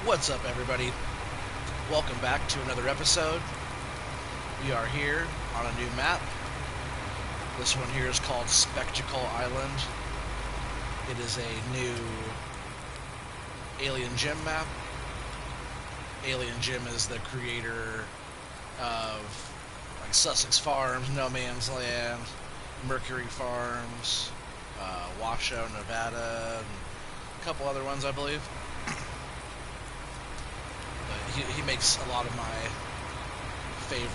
What's up, everybody? Welcome back to another episode. We are here on a new map. This one here is called Spectacle Island. It is a new Alien Gym map. Alien Gym is the creator of like Sussex Farms, No Man's Land, Mercury Farms, Washoe, Nevada, and a couple other ones, I believe. He makes a lot of my favorite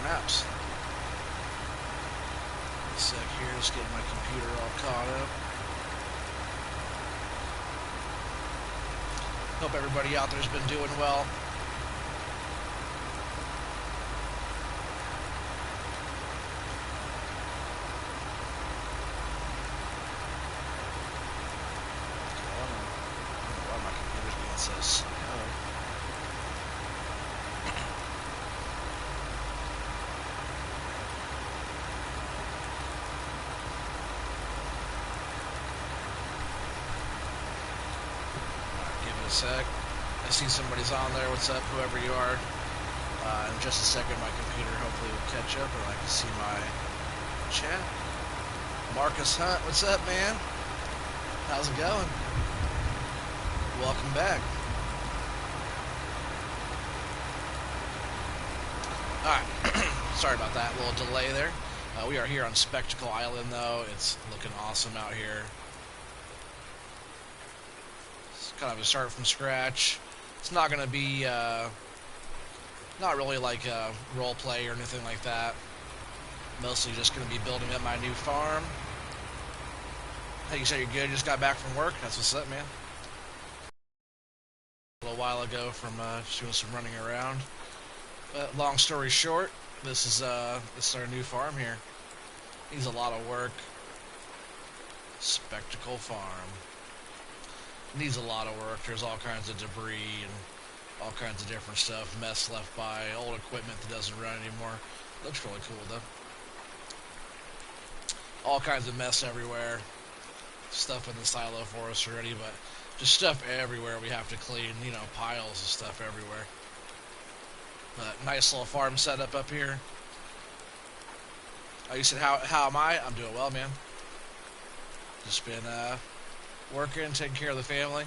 maps. A sec here, just getting my computer all caught up. Hope everybody out there's been doing well. So slow. Give it a sec. I see somebody's on there. What's up, whoever you are? In just a second, my computer hopefully will catch up, and I can see my chat. Marcus Hunt, what's up, man? How's it going? Welcome back. Alright, sorry about that little delay there. We are here on Spectacle Island, though. It's looking awesome out here. It's kind of a start from scratch. It's not going to be, not really like a role play or anything like that. Mostly just going to be building up my new farm. Hey, you said you're good? You just got back from work? That's what's up, man. A little while ago from just doing some running around. But long story short, this is our new farm here. Needs a lot of work. Spectacle Farm. Needs a lot of work. There's all kinds of debris and all kinds of different stuff. Mess left by, old equipment that doesn't run anymore. Looks really cool though. All kinds of mess everywhere. Stuff in the silo for us already, but just stuff everywhere we have to clean, you know, piles of stuff everywhere. But nice little farm setup up here. Oh, you said, how am I? I'm doing well, man. Just been working, taking care of the family.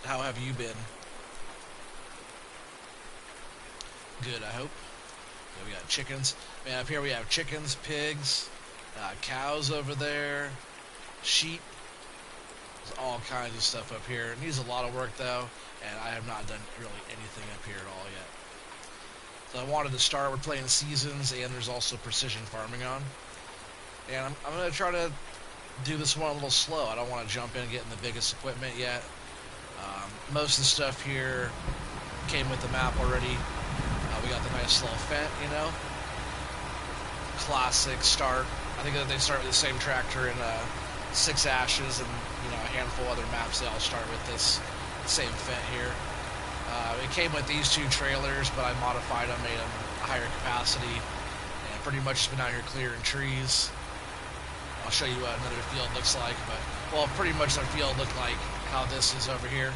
How have you been? Good, I hope. Yeah, we got chickens. Man, up here we have chickens, pigs, cows over there, sheep. There's all kinds of stuff up here. It needs a lot of work, though, and I have not done really anything up here at all yet. So I wanted to start. We're playing seasons, and there's also precision farming on. And I'm going to try to do this one a little slow. I don't want to jump in and get in the biggest equipment yet. Most of the stuff here came with the map already. We got the nice little fent, you know. Classic start. I think that they start with the same tractor in Six Ashes and, you know, a handful of other maps. They all start with this same fent here. It came with these two trailers, but I modified them, made them higher capacity, and pretty much been out here clearing trees. I'll show you what another field looks like, but, well, pretty much our field looked like how this is over here.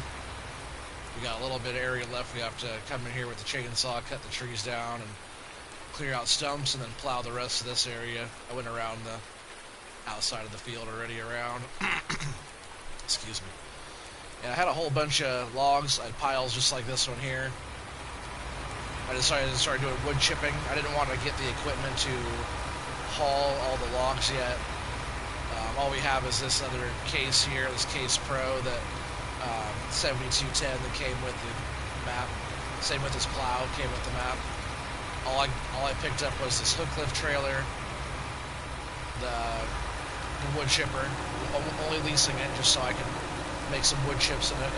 We got a little bit of area left. We have to come in here with the chainsaw, cut the trees down, and clear out stumps, and then plow the rest of this area. I went around the outside of the field already around. Excuse me. And I had a whole bunch of logs. I had piles just like this one here. I decided to start doing wood chipping. I didn't want to get the equipment to haul all the logs yet. All we have is this other case here, this Case Pro that 7210 that came with the map. Same with this plow, came with the map. All I picked up was this hook lift trailer, the wood chipper. Only leasing it just so I can make some wood chips in a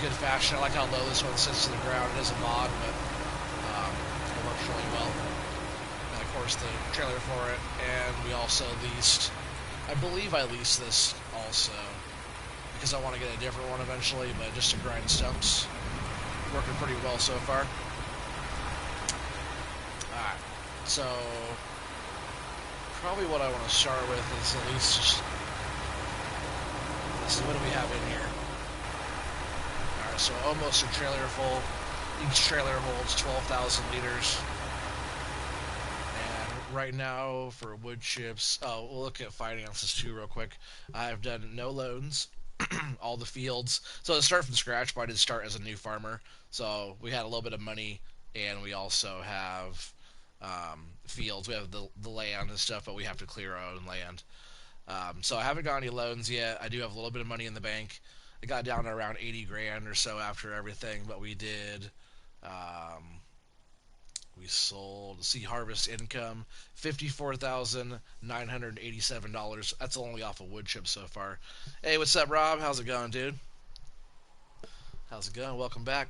good fashion. I like how low this one sits to the ground. It is a mod, but it works really well. And of course the trailer for it. And we also leased, I believe I leased this also, because I want to get a different one eventually, but just to grind stumps. Working pretty well so far. Alright, so probably what I want to start with is at least just So what do we have in here? Alright, so almost a trailer full. Each trailer holds 12,000 liters. And right now for wood chips, oh, we'll look at finances too real quick. I've done no loans, all the fields. So to start from scratch, but I did start as a new farmer. So we had a little bit of money, and we also have fields. We have the land and stuff, but we have to clear our own land. So I haven't got any loans yet. I do have a little bit of money in the bank. It got down to around 80 grand or so after everything, but we did. We sold, see, harvest income $54,987. That's only off of wood chips so far. Hey, what's up, Rob? How's it going, dude? How's it going? Welcome back.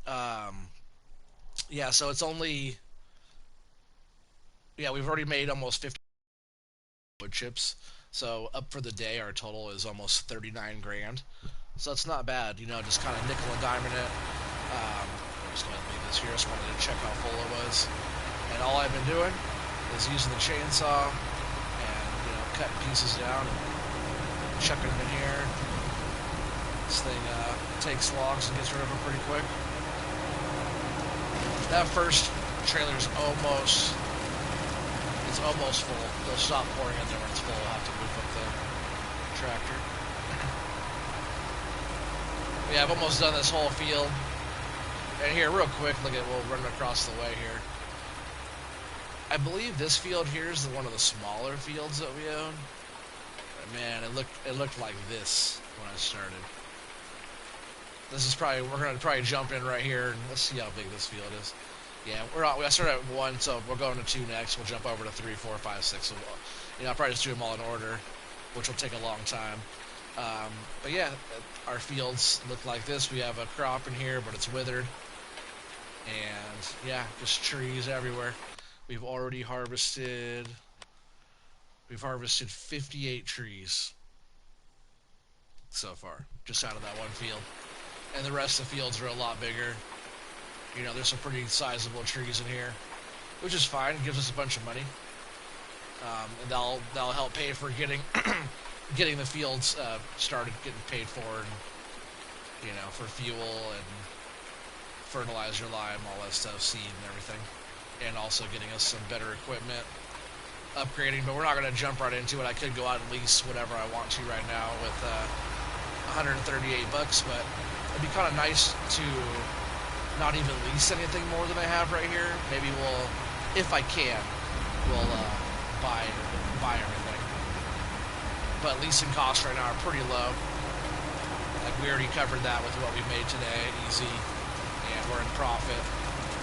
Um, yeah, so it's only, yeah, we've already made almost 50 wood chips. So up for the day, our total is almost 39 grand. So it's not bad, just kind of nickel and diming it. I'm just going to leave this here. I just wanted to check how full it was. And all I've been doing is using the chainsaw and, cutting pieces down and chucking them in here. This thing takes logs and gets rid of them pretty quick. That first trailer is almost full. They'll stop pouring in there when it's full. I'll have to move up the tractor. Yeah, I've almost done this whole field. And here, real quick, we'll run across the way here. I believe this field here is one of the smaller fields that we own. But man, it looked like this when I started. This is probably, we're gonna probably jump in right here and let's see how big this field is. Yeah, I started at 1, so we're going to 2 next. We'll jump over to 3, 4, 5, 6. So, I'll probably just do them all in order, which will take a long time. But yeah, our fields look like this. We have a crop in here, but it's withered. And yeah, just trees everywhere. We've already harvested 58 trees so far, just out of that one field. And the rest of the fields are a lot bigger. There's some pretty sizable trees in here, which is fine. It gives us a bunch of money. And that'll help pay for getting getting the fields started, getting paid for, and for fuel and fertilizer, lime, all that stuff, seed and everything, and also getting us some better equipment, upgrading. But we're not going to jump right into it. I could go out and lease whatever I want to right now with $138, but it'd be kind of nice to not even lease anything more than I have right here. Maybe we'll, if I can, we'll buy everything. But leasing costs right now are pretty low. Like we already covered that with what we made today, easy, and we're in profit.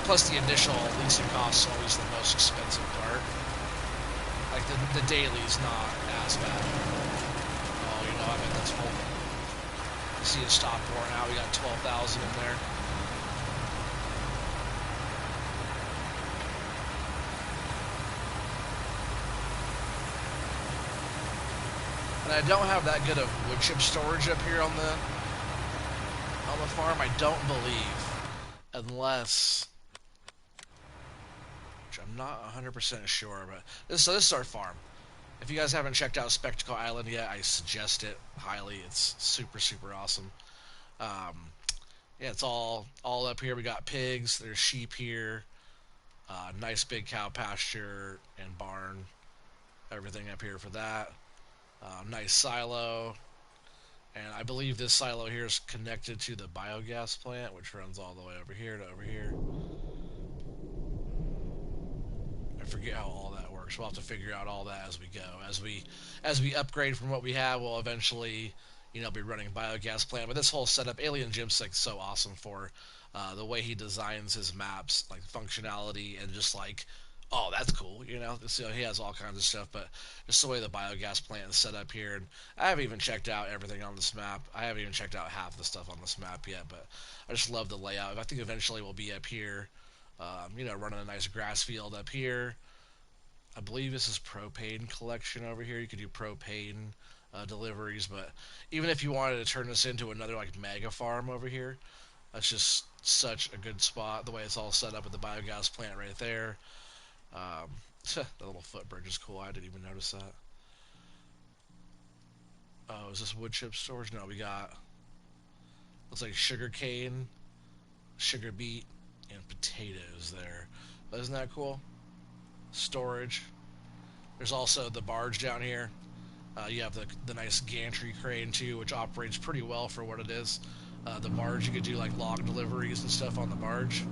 Plus the initial leasing costs is always the most expensive part. Like the daily's not as bad. Oh, I bet that's full. See it stop pouring out. We got 12,000 in there. And I don't have that good of wood chip storage up here on the farm. I don't believe, unless, which I'm not 100% sure. But this is our farm. If you guys haven't checked out Spectacle Island yet, I suggest it highly. It's super, super awesome. Yeah, it's all up here. We got pigs. There's sheep here. Nice big cow pasture and barn. Everything up here for that. Nice silo. And I believe this silo here is connected to the biogas plant, which runs all the way over here to over here. I forget how all that works. We'll have to figure out all that as we go. As we upgrade from what we have, we'll eventually, be running a biogas plant. But this whole setup, Alien Jim's like so awesome for the way he designs his maps, like functionality and just like, oh, that's cool. So he has all kinds of stuff, but just the way the biogas plant is set up here. And I haven't even checked out everything on this map. I haven't even checked out half the stuff on this map yet, but I just love the layout. I think eventually we'll be up here, running a nice grass field up here. I believe this is propane collection over here. You could do propane deliveries, but even if you wanted to turn this into another like mega farm over here, that's just such a good spot. The way it's all set up with the biogas plant right there. The little footbridge is cool. I didn't even notice that. Oh, is this wood chip storage? No, we got, looks like sugar cane, sugar beet, and potatoes there. But isn't that cool? Storage. There's also the barge down here. You have the nice gantry crane too, which operates pretty well for what it is. The barge, you could do like log deliveries and stuff on the barge.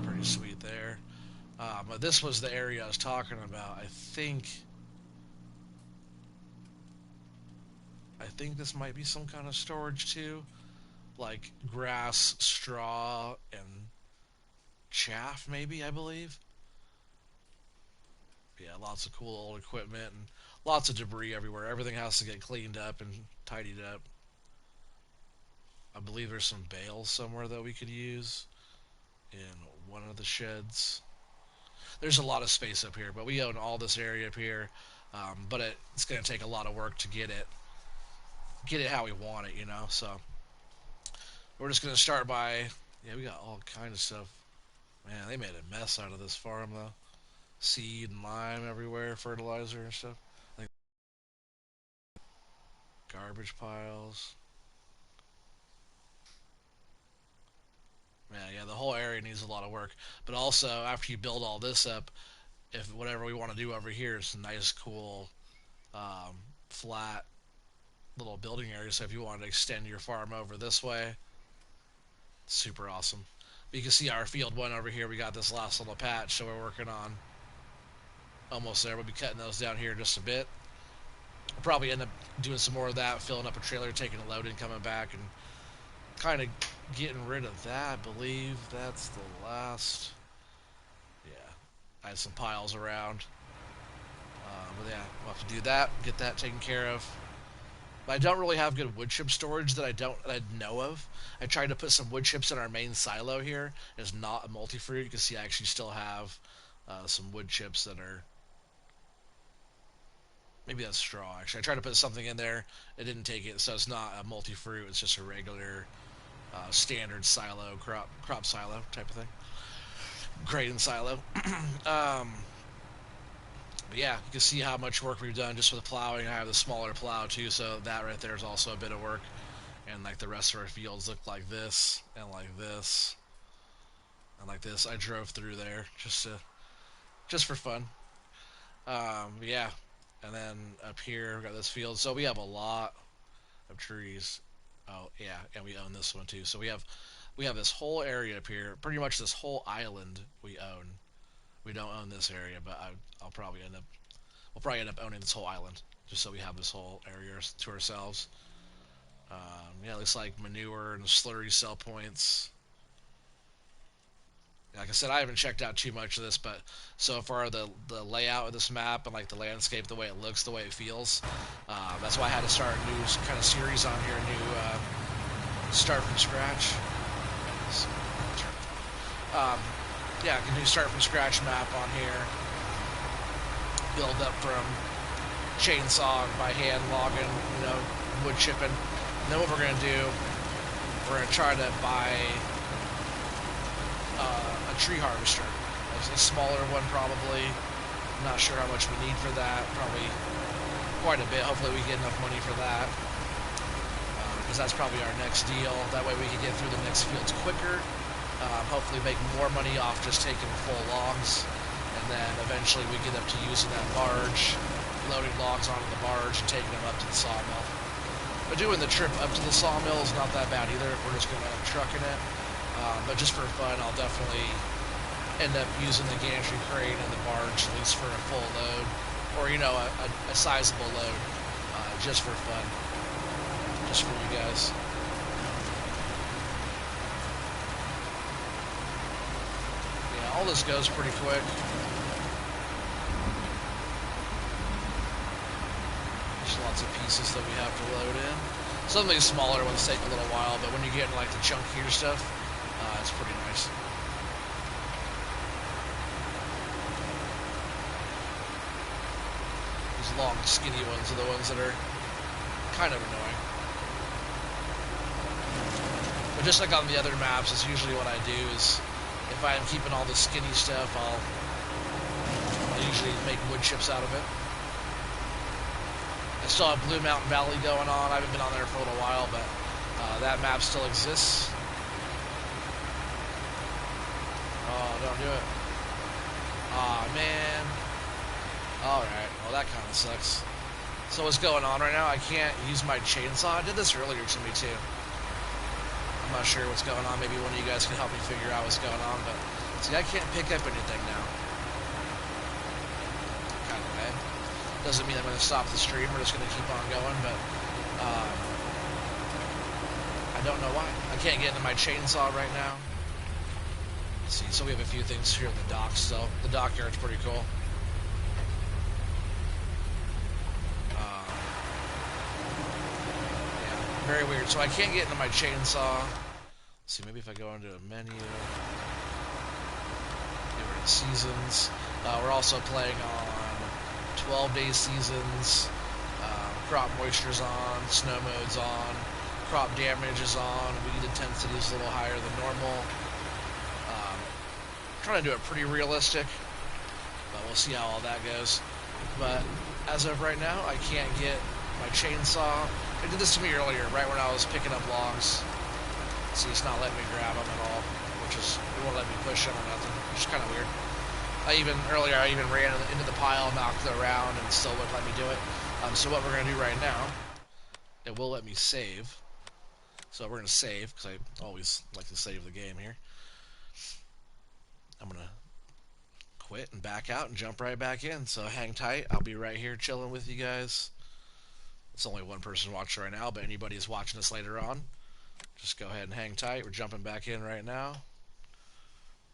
Pretty sweet there. But this was the area I was talking about. I think this might be some kind of storage too, like grass, straw, and chaff. Maybe, I believe. Yeah, lots of cool old equipment and lots of debris everywhere. Everything has to get cleaned up and tidied up. I believe there's some bales somewhere that we could use in one of the sheds. There's a lot of space up here, but we own all this area up here. But it's going to take a lot of work to get it how we want it, you know. So we're just going to start by, yeah, we got all kinds of stuff. Man, they made a mess out of this farm though. Seed and lime everywhere, fertilizer and stuff. Like garbage piles. Yeah, the whole area needs a lot of work. But also, after you build all this up, if whatever we want to do over here is a nice, cool, um, flat little building area. So if you want to extend your farm over this way, super awesome. But you can see our field one over here. We got this last little patch, so we're working on almost there. We'll be cutting those down here in just a bit. We'll probably end up doing some more of that, filling up a trailer, taking a load in, coming back, and kind of getting rid of that. I believe that's the last. Yeah, I had some piles around. But yeah, we'll have to do that, get that taken care of. But I don't really have good wood chip storage that I know of. I tried to put some wood chips in our main silo here. It's not a multi-fruit. You can see I actually still have some wood chips that are, maybe that's straw. Actually, I tried to put something in there. It didn't take it, so it's not a multi-fruit. It's just a regular standard silo, crop silo type of thing. Grain silo. um, But yeah, you can see how much work we've done just with the plowing. I have the smaller plow too, so that right there is also a bit of work. And like the rest of our fields look like this, and like this, and like this. I drove through there just for fun. Yeah, and then up here we got this field. So we have a lot of trees. Oh yeah, and we own this one too. So we have this whole area up here. Pretty much this whole island we own. We don't own this area, but I'll probably end up we'll probably end up owning this whole island just so we have this whole area to ourselves. Yeah, it looks like manure and slurry cell points. Like I said, I haven't checked out too much of this, but so far the layout of this map and like the landscape, the way it looks, the way it feels, that's why I had to start a new kind of series on here, a new start from scratch. Yeah, a new start from scratch map on here. Build up from chainsaw by hand logging, wood chipping. And then what we're going to do, we're going to try to buy a tree harvester. A smaller one probably. I'm not sure how much we need for that. Probably quite a bit. Hopefully we get enough money for that. Because that's probably our next deal. That way we can get through the next fields quicker. Hopefully make more money off just taking full logs. And then eventually we get up to using that barge, loading logs onto the barge and taking them up to the sawmill. But doing the trip up to the sawmill is not that bad either if we're just going to end up trucking it. But just for fun, I'll definitely end up using the gantry crane and the barge at least for a full load. Or, a sizable load just for fun. Just for you guys. Yeah, all this goes pretty quick. Lots of pieces that we have to load in. Some of these smaller ones take a little while, but when you get into like the chunkier stuff, it's pretty nice. These long, skinny ones are the ones that are kind of annoying. But just like on the other maps, it's usually what I do is, if I am keeping all the skinny stuff, I'll usually make wood chips out of it. I still have Blue Mountain Valley going on. I haven't been on there for a little while, but that map still exists. Oh, don't do it. Aw, man. Alright, well that kind of sucks. So what's going on right now? I can't use my chainsaw. I did this earlier to me too. I'm not sure what's going on. Maybe one of you guys can help me figure out what's going on, but see, I can't pick up anything now. Kind of bad. Doesn't mean I'm going to stop the stream. We're just going to keep on going, but I don't know why. I can't get into my chainsaw right now. Let's see, so we have a few things here at the docks, so the dockyard's pretty cool. Yeah, very weird. So I can't get into my chainsaw. Let's see, maybe if I go into a menu, get rid of seasons. We're also playing on 12-day seasons. Crop moisture's on, snow mode's on, crop damage is on, weed intensity is a little higher than normal. Trying to do it pretty realistic, but we'll see how all that goes. But as of right now, I can't get my chainsaw. It did this to me earlier, right when I was picking up logs. See, it's not letting me grab them at all, which is, it won't let me push them or nothing, which is kind of weird. Earlier I even ran into the pile, knocked it around, and still wouldn't let me do it. So what we're going to do right now, it will let me save. So we're going to save, because I always like to save the game here. I'm going to quit and back out and jump right back in. So hang tight. I'll be right here chilling with you guys. It's only one person watching right now, but anybody who's watching this later on, just go ahead and hang tight. We're jumping back in right now.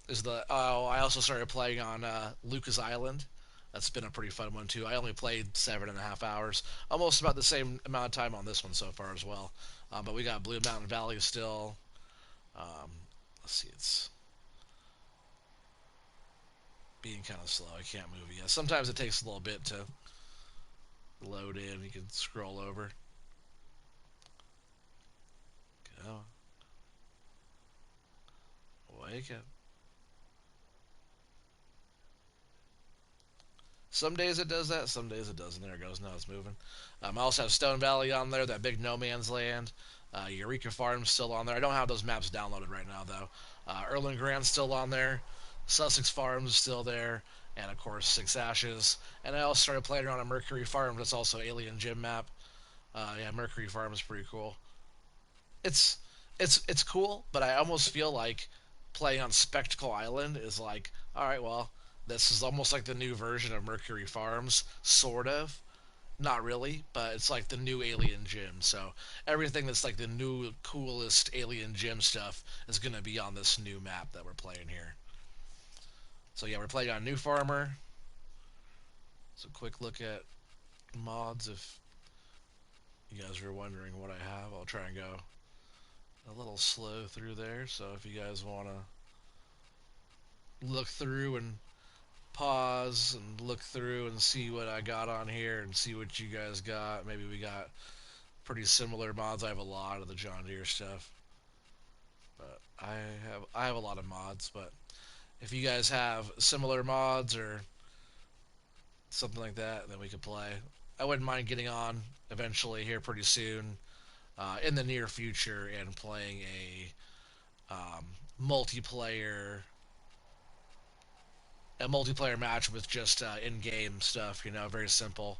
I also started playing on Lucas Island. That's been a pretty fun one too. I only played 7.5 hours, almost about the same amount of time on this one so far as well. But we got Blue Mountain Valley still. Let's see, it's being kind of slow. I can't move yet. Sometimes it takes a little bit to load in. You can scroll over. Go. Wake up. Some days it does that, some days it doesn't. There it goes. Now it's moving. I also have Stone Valley on there, that big no man's land. Eureka Farm's still on there. I don't have those maps downloaded right now, though. Erlen Grant's still on there. Sussex Farms is still there. And, of course, Six Ashes. And I also started playing around on Mercury Farm. That's also Alien Gym map. Yeah, Mercury Farm is pretty cool. It's it's cool, but I almost feel like playing on Spectacle Island is like, all right, well, this is almost like the new version of Mercury Farms, sort of. Not really, but it's like the new Alien Gym. So everything that's like the new coolest Alien Gym stuff is gonna be on this new map that we're playing here. So yeah, we're playing on New Farmer. So quick look at mods if you guys are wondering what I have. I'll try and go a little slow through there. So if you guys want to look through and pause and look through and see what I got on here and see what you guys got. Maybe we got pretty similar mods. I have a lot of the John Deere stuff, but I have a lot of mods. But if you guys have similar mods or something like that, then we could play. I wouldn't mind getting on eventually here pretty soon, in the near future, and playing multiplayer a multiplayer match with just in-game stuff. Very simple.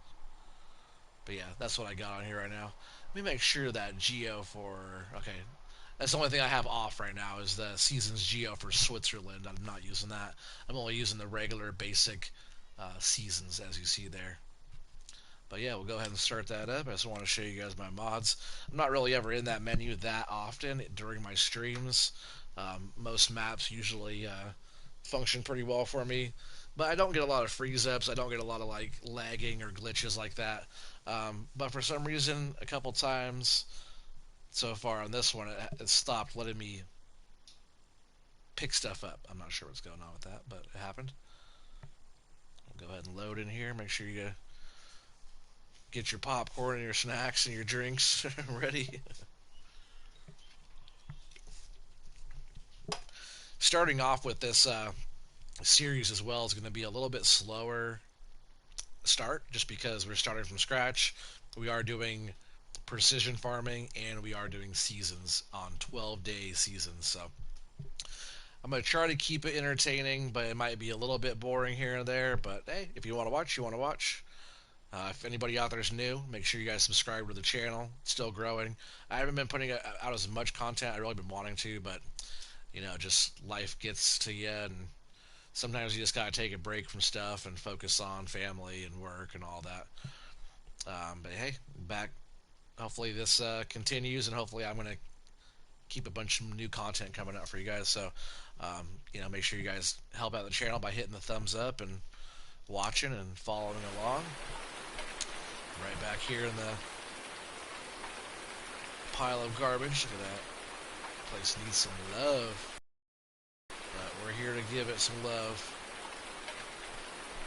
But yeah, that's what I got on here right now. Let me make sure that Geo for okay. That's the only thing I have off right now is the Seasons Geo for Switzerland. I'm not using that. I'm only using the regular basic Seasons as you see there. But yeah, we'll go ahead and start that up. I just want to show you guys my mods. I'm not really ever in that menu that often during my streams. Most maps usually function pretty well for me, but I don't get a lot of freeze ups. I don't get a lot of like lagging or glitches like that. But for some reason, a couple times so far on this one, it stopped letting me pick stuff up. I'm not sure what's going on with that, but it happened. I'll go ahead and load in here. Make sure you get your popcorn and your snacks and your drinks ready. Starting off with this series as well is going to be a little bit slower start just because we're starting from scratch. we are doing precision farming, and we are doing seasons on 12-day seasons. So I'm going to try to keep it entertaining, but it might be a little bit boring here and there. But hey, if you want to watch, you want to watch. If anybody out there is new, make sure you guys subscribe to the channel. It's still growing. I haven't been putting out as much content I really been wanting to, but just life gets to you, and sometimes you just gotta take a break from stuff and focus on family and work and all that. But hey, back. Hopefully this continues, and hopefully I'm gonna keep a bunch of new content coming out for you guys. So, make sure you guys help out the channel by hitting the thumbs up and watching and following along. Right back here in the pile of garbage. Look at that. Place needs some love. But we're here to give it some love.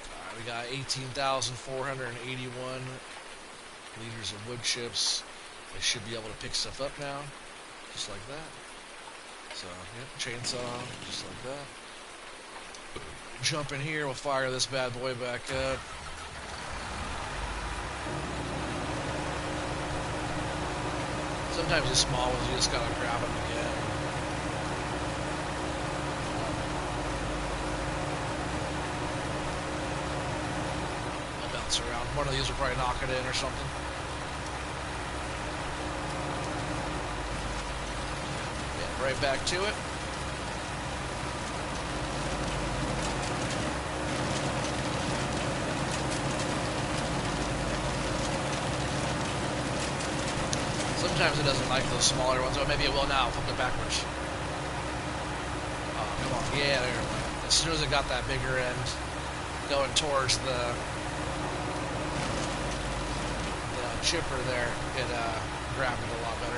Alright, we got 18,481 liters of wood chips. They should be able to pick stuff up now. Just like that. So, yep, chainsaw, just like that. Jump in here, we'll fire this bad boy back up. Sometimes the small ones, you just gotta grab them again. I'll bounce around. One of these will probably knock it in or something. Yeah, right back to it. Sometimes it doesn't like those smaller ones, or maybe it will now. I'll flip it backwards. Oh, come on. Yeah, there it went. As soon as it got that bigger end going towards the chipper there, it grabbed it a lot better.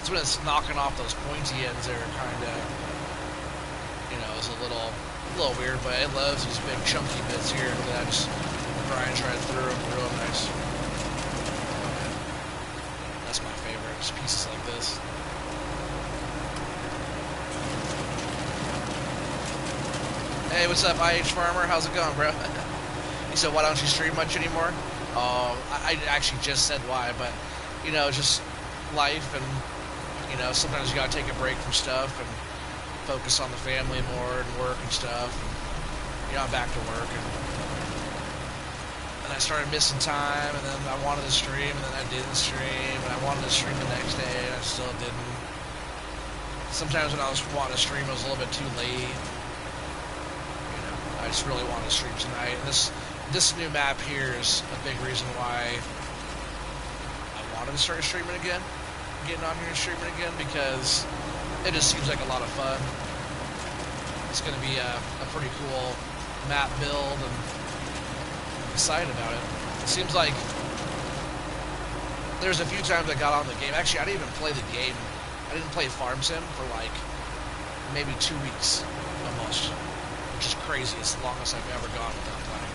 It's when it's knocking off those pointy ends there, kind of, is a little weird, but it loves these big chunky bits here. Look at that, just grind right through them, real nice. That's my favorite, just pieces like this. Hey, what's up, IH Farmer? How's it going, bro? He said, why don't you stream much anymore? I actually just said why, but, just life, and, sometimes you gotta take a break from stuff and focus on the family more and work and stuff. And, I'm back to work, and I started missing time, and then I wanted to stream, and then I didn't stream, and I wanted to stream the next day, and I still didn't. Sometimes when I was wanting to stream, it was a little bit too late. I just really wanted to stream tonight. And this new map here is a big reason why I wanted to start streaming again, getting on here and streaming again, because it just seems like a lot of fun. It's going to be a pretty cool map build, and excited about it. It seems like there's a few times I got on the game. Actually, I didn't even play the game. I didn't play Farm Sim for like maybe 2 weeks almost, which is crazy. It's the longest I've ever gone without playing.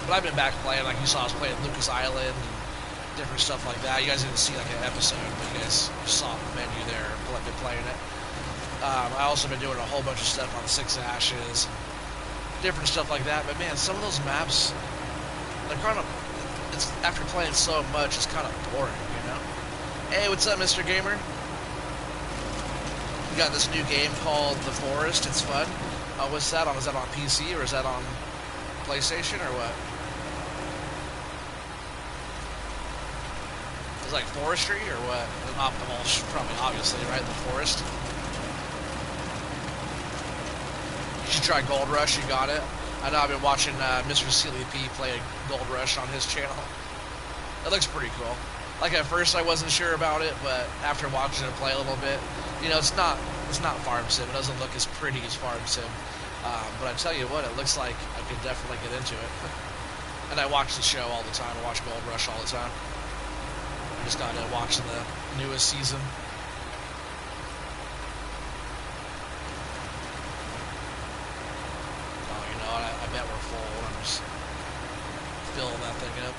But I've been back playing. Like you saw, I was playing Lucas Island and different stuff like that. You guys didn't see like an episode, but you guys saw the menu there. I've been playing it. I also been doing a whole bunch of stuff on Six Ashes. Different stuff like that, but man, some of those maps, they're kind of, it's after playing so much, it's kind of boring, Hey, what's up, Mr. Gamer? We got this new game called The Forest. It's fun. What's that on? Is that on PC or is that on PlayStation or what? It's like forestry or what? Well, probably obviously, right? The Forest. You should try Gold Rush, you got it. I know I've been watching Mr. Sealy P play Gold Rush on his channel. It looks pretty cool. Like at first I wasn't sure about it, but after watching it play a little bit, it's not Farm Sim. It doesn't look as pretty as Farm Sim. But I tell you what, it looks like I could definitely get into it. And I watch the show all the time. I watch Gold Rush all the time. I just got to watch the newest season. I bet we're full. I'm just filling that thing up.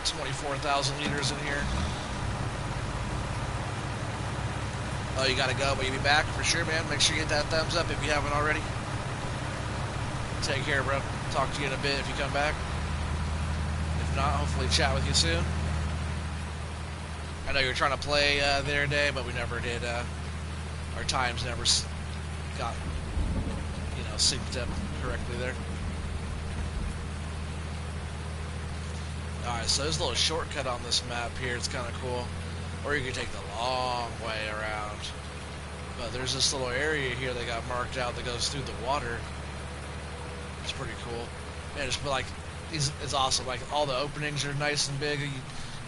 24,000 liters in here. Oh, you gotta go, but you'll be back for sure, man. Make sure you hit that thumbs up if you haven't already. Take care, bro. Talk to you in a bit if you come back. If not, hopefully chat with you soon. I know you were trying to play the other day, but we never did. Our times never got, synced up correctly there. Alright, so there's a little shortcut on this map here. It's kind of cool. Or you can take the long way around. But there's this little area here that got marked out that goes through the water. It's pretty cool. Man, just like, it's awesome. Like, all the openings are nice and big.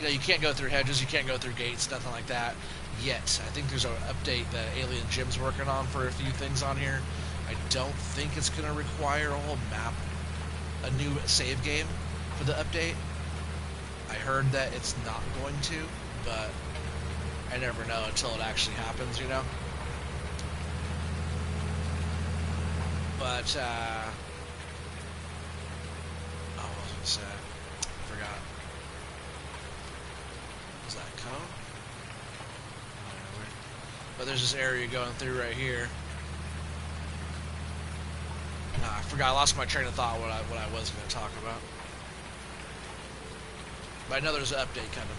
You can't go through hedges, you can't go through gates, nothing like that yet. I think there's an update that Alien Jim's working on for a few things on here. I don't think it's going to require a whole map, a new save game for the update. I heard that it's not going to, but I never know until it actually happens, But, oh, what was that? I forgot. Is that cone? But there's this area going through right here. I forgot. I lost my train of thought what I was going to talk about. But I know there's an update coming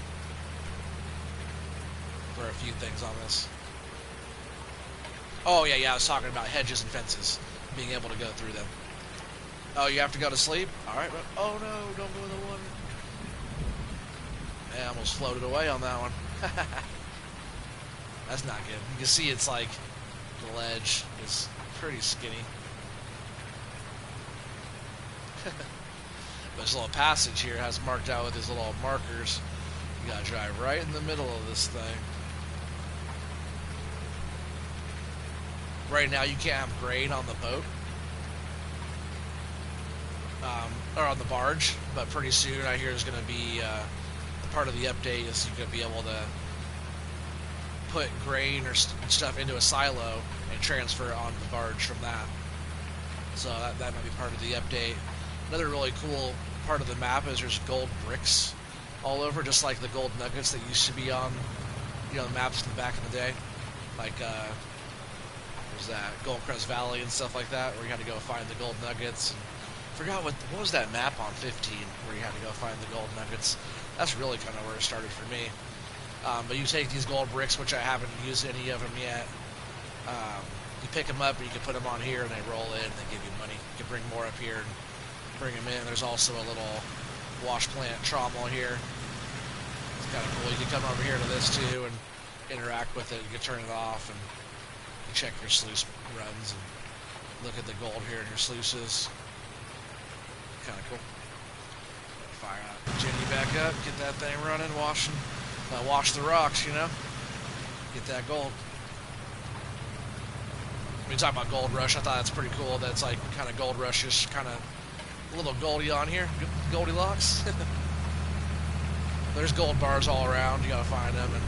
for a few things on this. Oh yeah, I was talking about hedges and fences, being able to go through them. Oh, you have to go to sleep? Alright, but oh no, don't go in the water. I almost floated away on that one. That's not good. You can see it's like the ledge is pretty skinny. But this little passage here has marked out with these little markers. You gotta drive right in the middle of this thing. Right now you can't have grain on the boat. Or on the barge, but pretty soon I hear there's going to be part of the update is you're going to be able to put grain or stuff into a silo and transfer it on the barge from that. So that might be part of the update. Another really cool part of the map is there's gold bricks all over, just like the gold nuggets that used to be on the maps in the back of the day. Like there's that Goldcrest Valley and stuff like that, where you had to go find the gold nuggets. And I forgot what was that map on 15 where you had to go find the gold nuggets. That's really kind of where it started for me. But you take these gold bricks, which I haven't used any of them yet. You pick them up and you can put them on here and they roll in and they give you money. You can bring more up here and bring them in. There's also a little wash plant trommel here. It's kind of cool. You can come over here to this too and interact with it. You can turn it off and you check your sluice runs and look at the gold here in your sluices. Kind of cool. Fire out Jenny back up, get that thing running, wash the rocks, get that gold. When you talk about Gold Rush, I thought that's pretty cool. That's like kind of Gold Rush-ish, kind of a little goldy on here, Goldilocks. There's gold bars all around. You gotta find them. And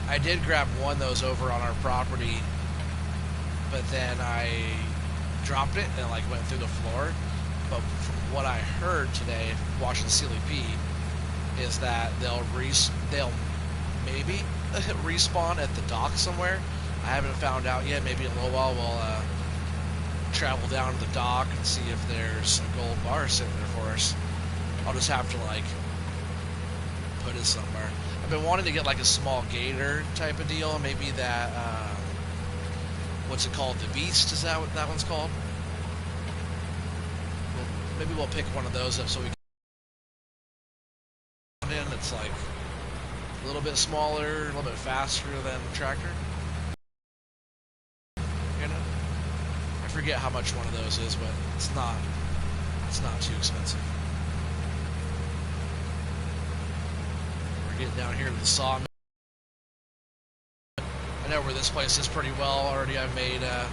I did grab one of those over on our property, but then I dropped it and it went through the floor. But from what I heard today, watching Silly P, is that they'll maybe respawn at the dock somewhere. I haven't found out yet. Maybe in a little while we'll travel down to the dock and see if there's a gold bar sitting there for us. I'll just have to put it somewhere. I've been wanting to get a small gator type of deal. Maybe that what's it called? The Beast? Is that what that one's called? Maybe we'll pick one of those up so we can in. It's a little bit smaller, a little bit faster than the tractor. I forget how much one of those is, but it's not too expensive. We're getting down here to the sawmill. I know where this place is pretty well already. I've made a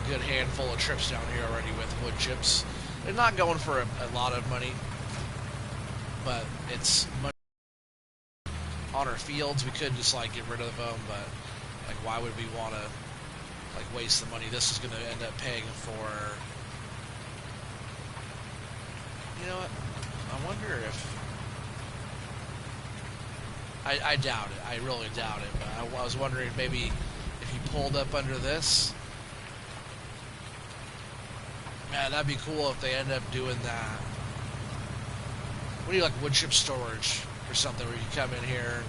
good handful of trips down here already with wood chips. They're not going for a lot of money, but it's money on our fields. We could just get rid of them, but why would we want to waste the money? This is going to end up paying for, you know what, I wonder if, I doubt it, I really doubt it, but I was wondering maybe if you pulled up under this, Yeah, that'd be cool if they end up doing that. What do you like, wood chip storage or something, where you come in here,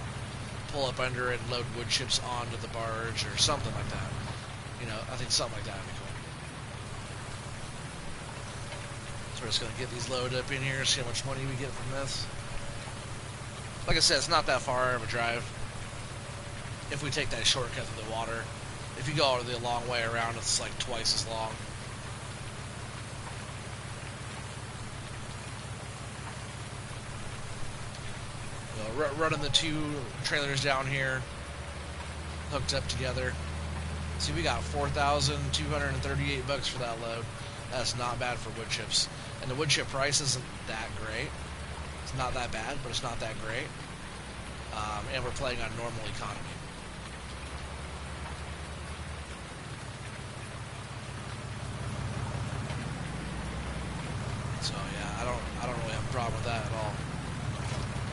pull up under it, and load wood chips onto the barge or something like that. You know, I think something like that would be cool. So we're just gonna get these loaded up in here, see how much money we get from this. Like I said, it's not that far of a drive if we take that shortcut through the water. If you go the long way around, it's like twice as long. Running the two trailers down here, hooked up together. See, we got $4,238 for that load. That's not bad for wood chips. And the wood chip price isn't that great. It's not that bad, but it's not that great. And we're playing on normal economy. So yeah, I don't really have a problem with that at all.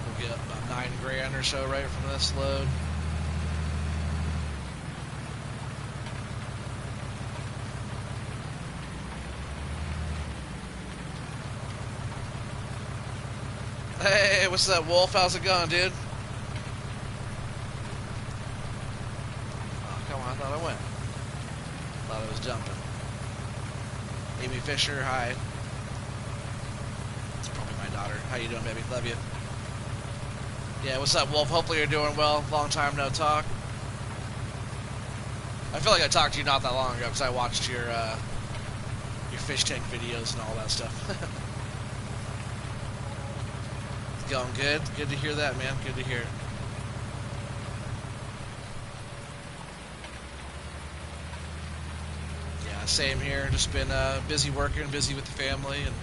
We'll get about $9,000 or so right from this load. Hey, what's that, Wolf? How's it going, dude? Oh, come on, I thought I went. Thought I was jumping. Amy Fisher, hi. It's probably my daughter. How you doing, baby? Love you. Yeah, what's up, Wolf? Hopefully you're doing well. Long time no talk. I feel like I talked to you not that long ago because I watched your fish tank videos and all that stuff. Going good. Good to hear that, man. Good to hear it. Yeah, same here. Just been busy working, busy with the family, and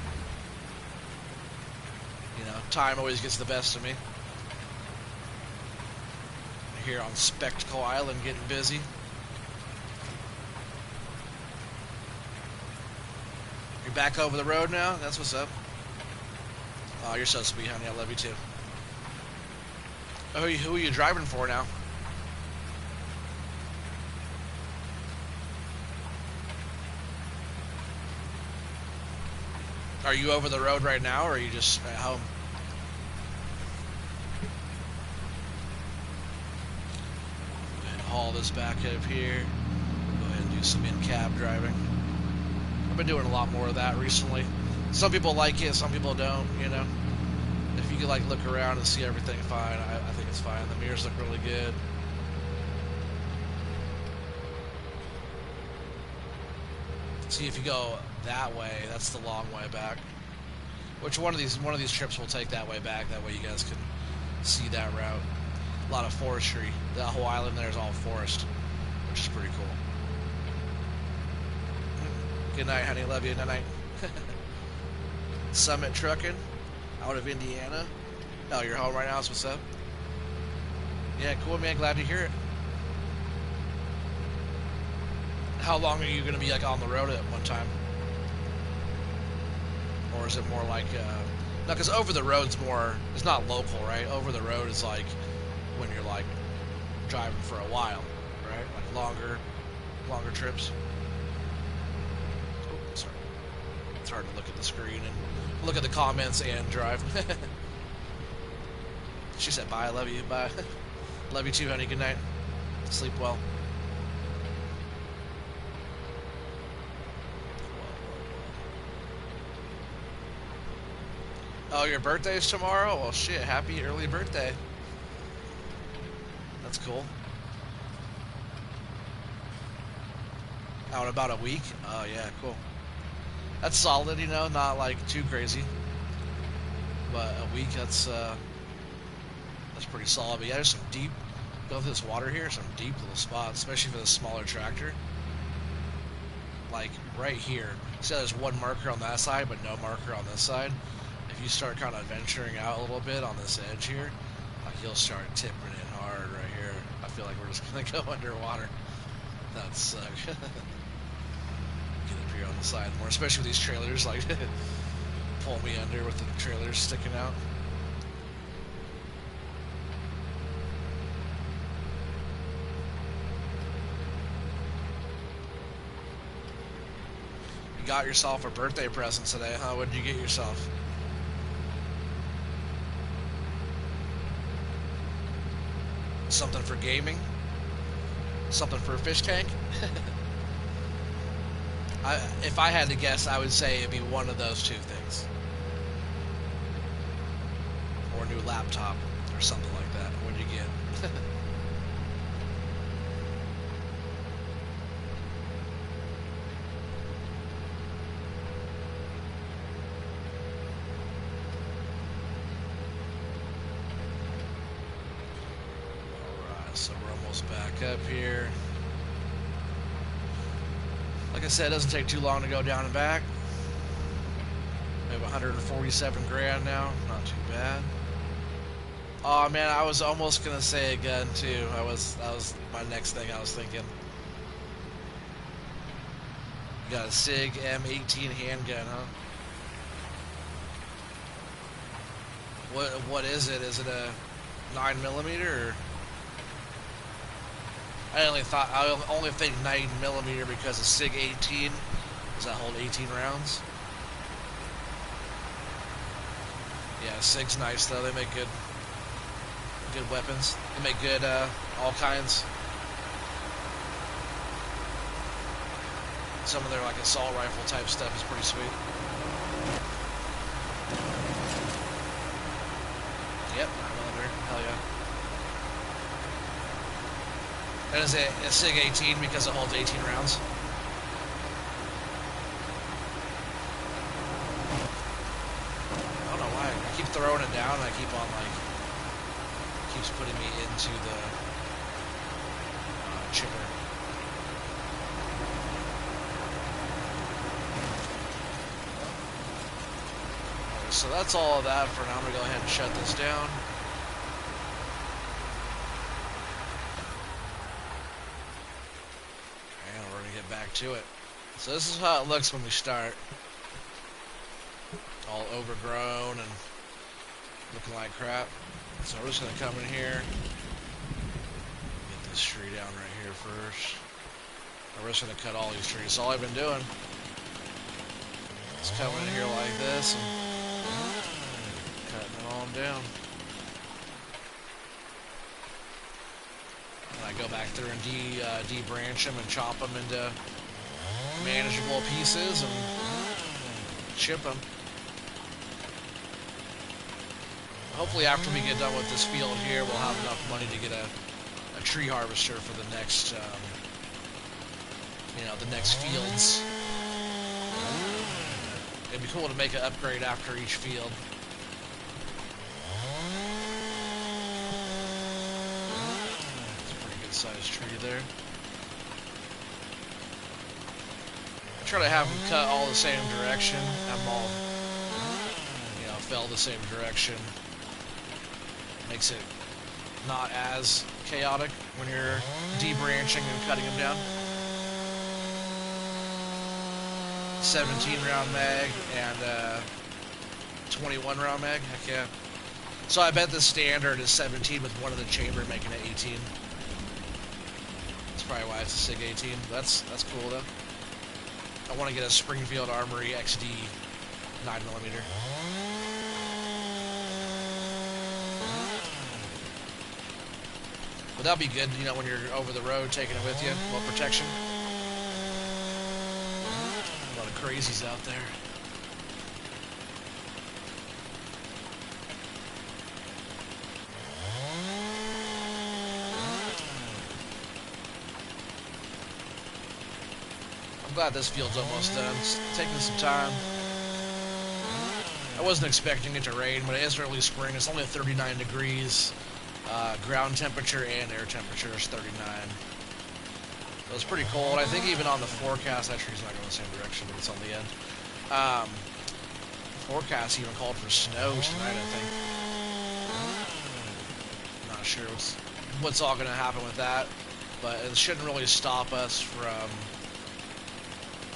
you know, time always gets the best of me. Here on Spectacle Island, getting busy. You're back over the road now? That's what's up. Oh, you're so sweet, honey. I love you too. Oh, who are you driving for now? Are you over the road right now, or are you just at home? Go ahead and haul this back up here. Go ahead and do some in-cab driving. I've been doing a lot more of that recently. Some people like it, some people don't, you know. If you could like look around and see everything fine, I think it's fine. The mirrors look really good. See, if you go that way, that's the long way back. Which one of these trips will take that way back, that way you guys can see that route. A lot of forestry. The whole island there is all forest, which is pretty cool. Good night, honey. Love you. Night night. Summit Trucking out of Indiana. Oh, you're home right now? That's what's up. Yeah, cool, man. Glad to hear it. How long are you going to be like on the road at one time? Or is it more like no, because over the road's more, it's not local, right? Over the road is like when you're like driving for a while, right? Like longer trips. Oh, sorry. It's hard to look at the screen and look at the comments and drive. She said bye. I love you. Bye. Love you too, honey. Good night. Sleep well. Oh, your birthday's tomorrow? Well, shit, happy early birthday. That's cool. Out about a week? Oh, yeah, cool. That's solid, you know, not like too crazy. But a week, that's pretty solid. But yeah, there's some deep, go through this water here, some deep little spots, especially for the smaller tractor. Like right here. See how there's one marker on that side, but no marker on this side? If you start kind of venturing out a little bit on this edge here, like you'll start tipping it hard right here. I feel like we're just gonna go underwater. That sucks. Get up here on the side more, especially with these trailers, like pull me under with the trailers sticking out. You got yourself a birthday present today, huh? What did you get yourself? Something for gaming? Something for a fish tank? If I had to guess, I would say it'd be one of those two things. Or a new laptop, or something like that. What'd you get? Alright, so we're almost back up here. Like I said, it doesn't take too long to go down and back. We have 147 grand now. Not too bad. Oh man, I was almost gonna say a gun too. That was my next thing I was thinking. You got a SIG M18 handgun, huh? What is it? Is it a 9mm or? I only think 9mm because of SIG 18. Does that hold 18 rounds? Yeah, SIG's nice though. They make good weapons. They make good all kinds. Some of their like assault rifle type stuff is pretty sweet. Yep, 9mm. Hell yeah. And is it a SIG 18 because it holds 18 rounds? I don't know why. I keep throwing it down and I keep on like... keeps putting me into the chipper. Okay, so that's all of that for now. I'm going to go ahead and shut this down. Back to it. So this is how it looks when we start. All overgrown and looking like crap. So we're just going to come in here. Get this tree down right here first. We're just going to cut all these trees. That's all I've been doing. Just coming in here like this and cutting it all down. I go back through and de-branch them and chop them into manageable pieces and chip them. Hopefully after we get done with this field here, we'll have enough money to get a tree harvester for the next, the next fields. It'd be cool to make an upgrade after each field. Size tree there. I try to have them cut all the same direction. Have them all, fell the same direction. Makes it not as chaotic when you're debranching and cutting them down. 17 round mag and 21 round mag. Heck yeah. So I bet the standard is 17 with one of the chamber making it 18. Probably why it's a SIG 18. That's cool though. I want to get a Springfield Armory XD 9mm. But that'll be good, when you're over the road taking it with you. Well, protection. A lot of crazies out there. I'm glad this field's almost done. It's taking some time. I wasn't expecting it to rain, but it is early spring. It's only 39 degrees. Ground temperature and air temperature is 39. So it's pretty cold. I think even on the forecast, that tree's not going the same direction, but it's on the end. Forecast even called for snow tonight, I think. I'm not sure what's all going to happen with that, but it shouldn't really stop us from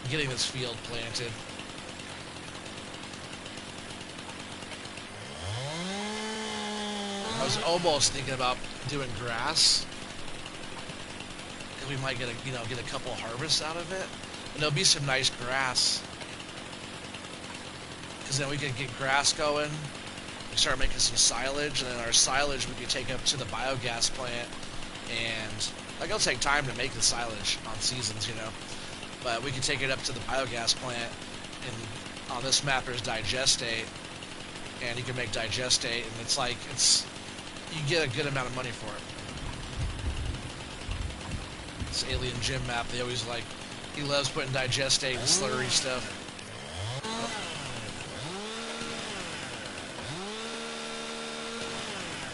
getting this field planted. I was almost thinking about doing grass, because we might get a couple harvests out of it, and there'll be some nice grass because then we could get grass going. We start making some silage, and then our silage we could take up to the biogas plant, and like it'll take time to make the silage on seasons, you know, but we could take it up to the biogas plant, and on this map there's digestate, and you can make digestate, and it's like you get a good amount of money for it. This Alien Gym map, they always like, he loves putting digestate and slurry stuff.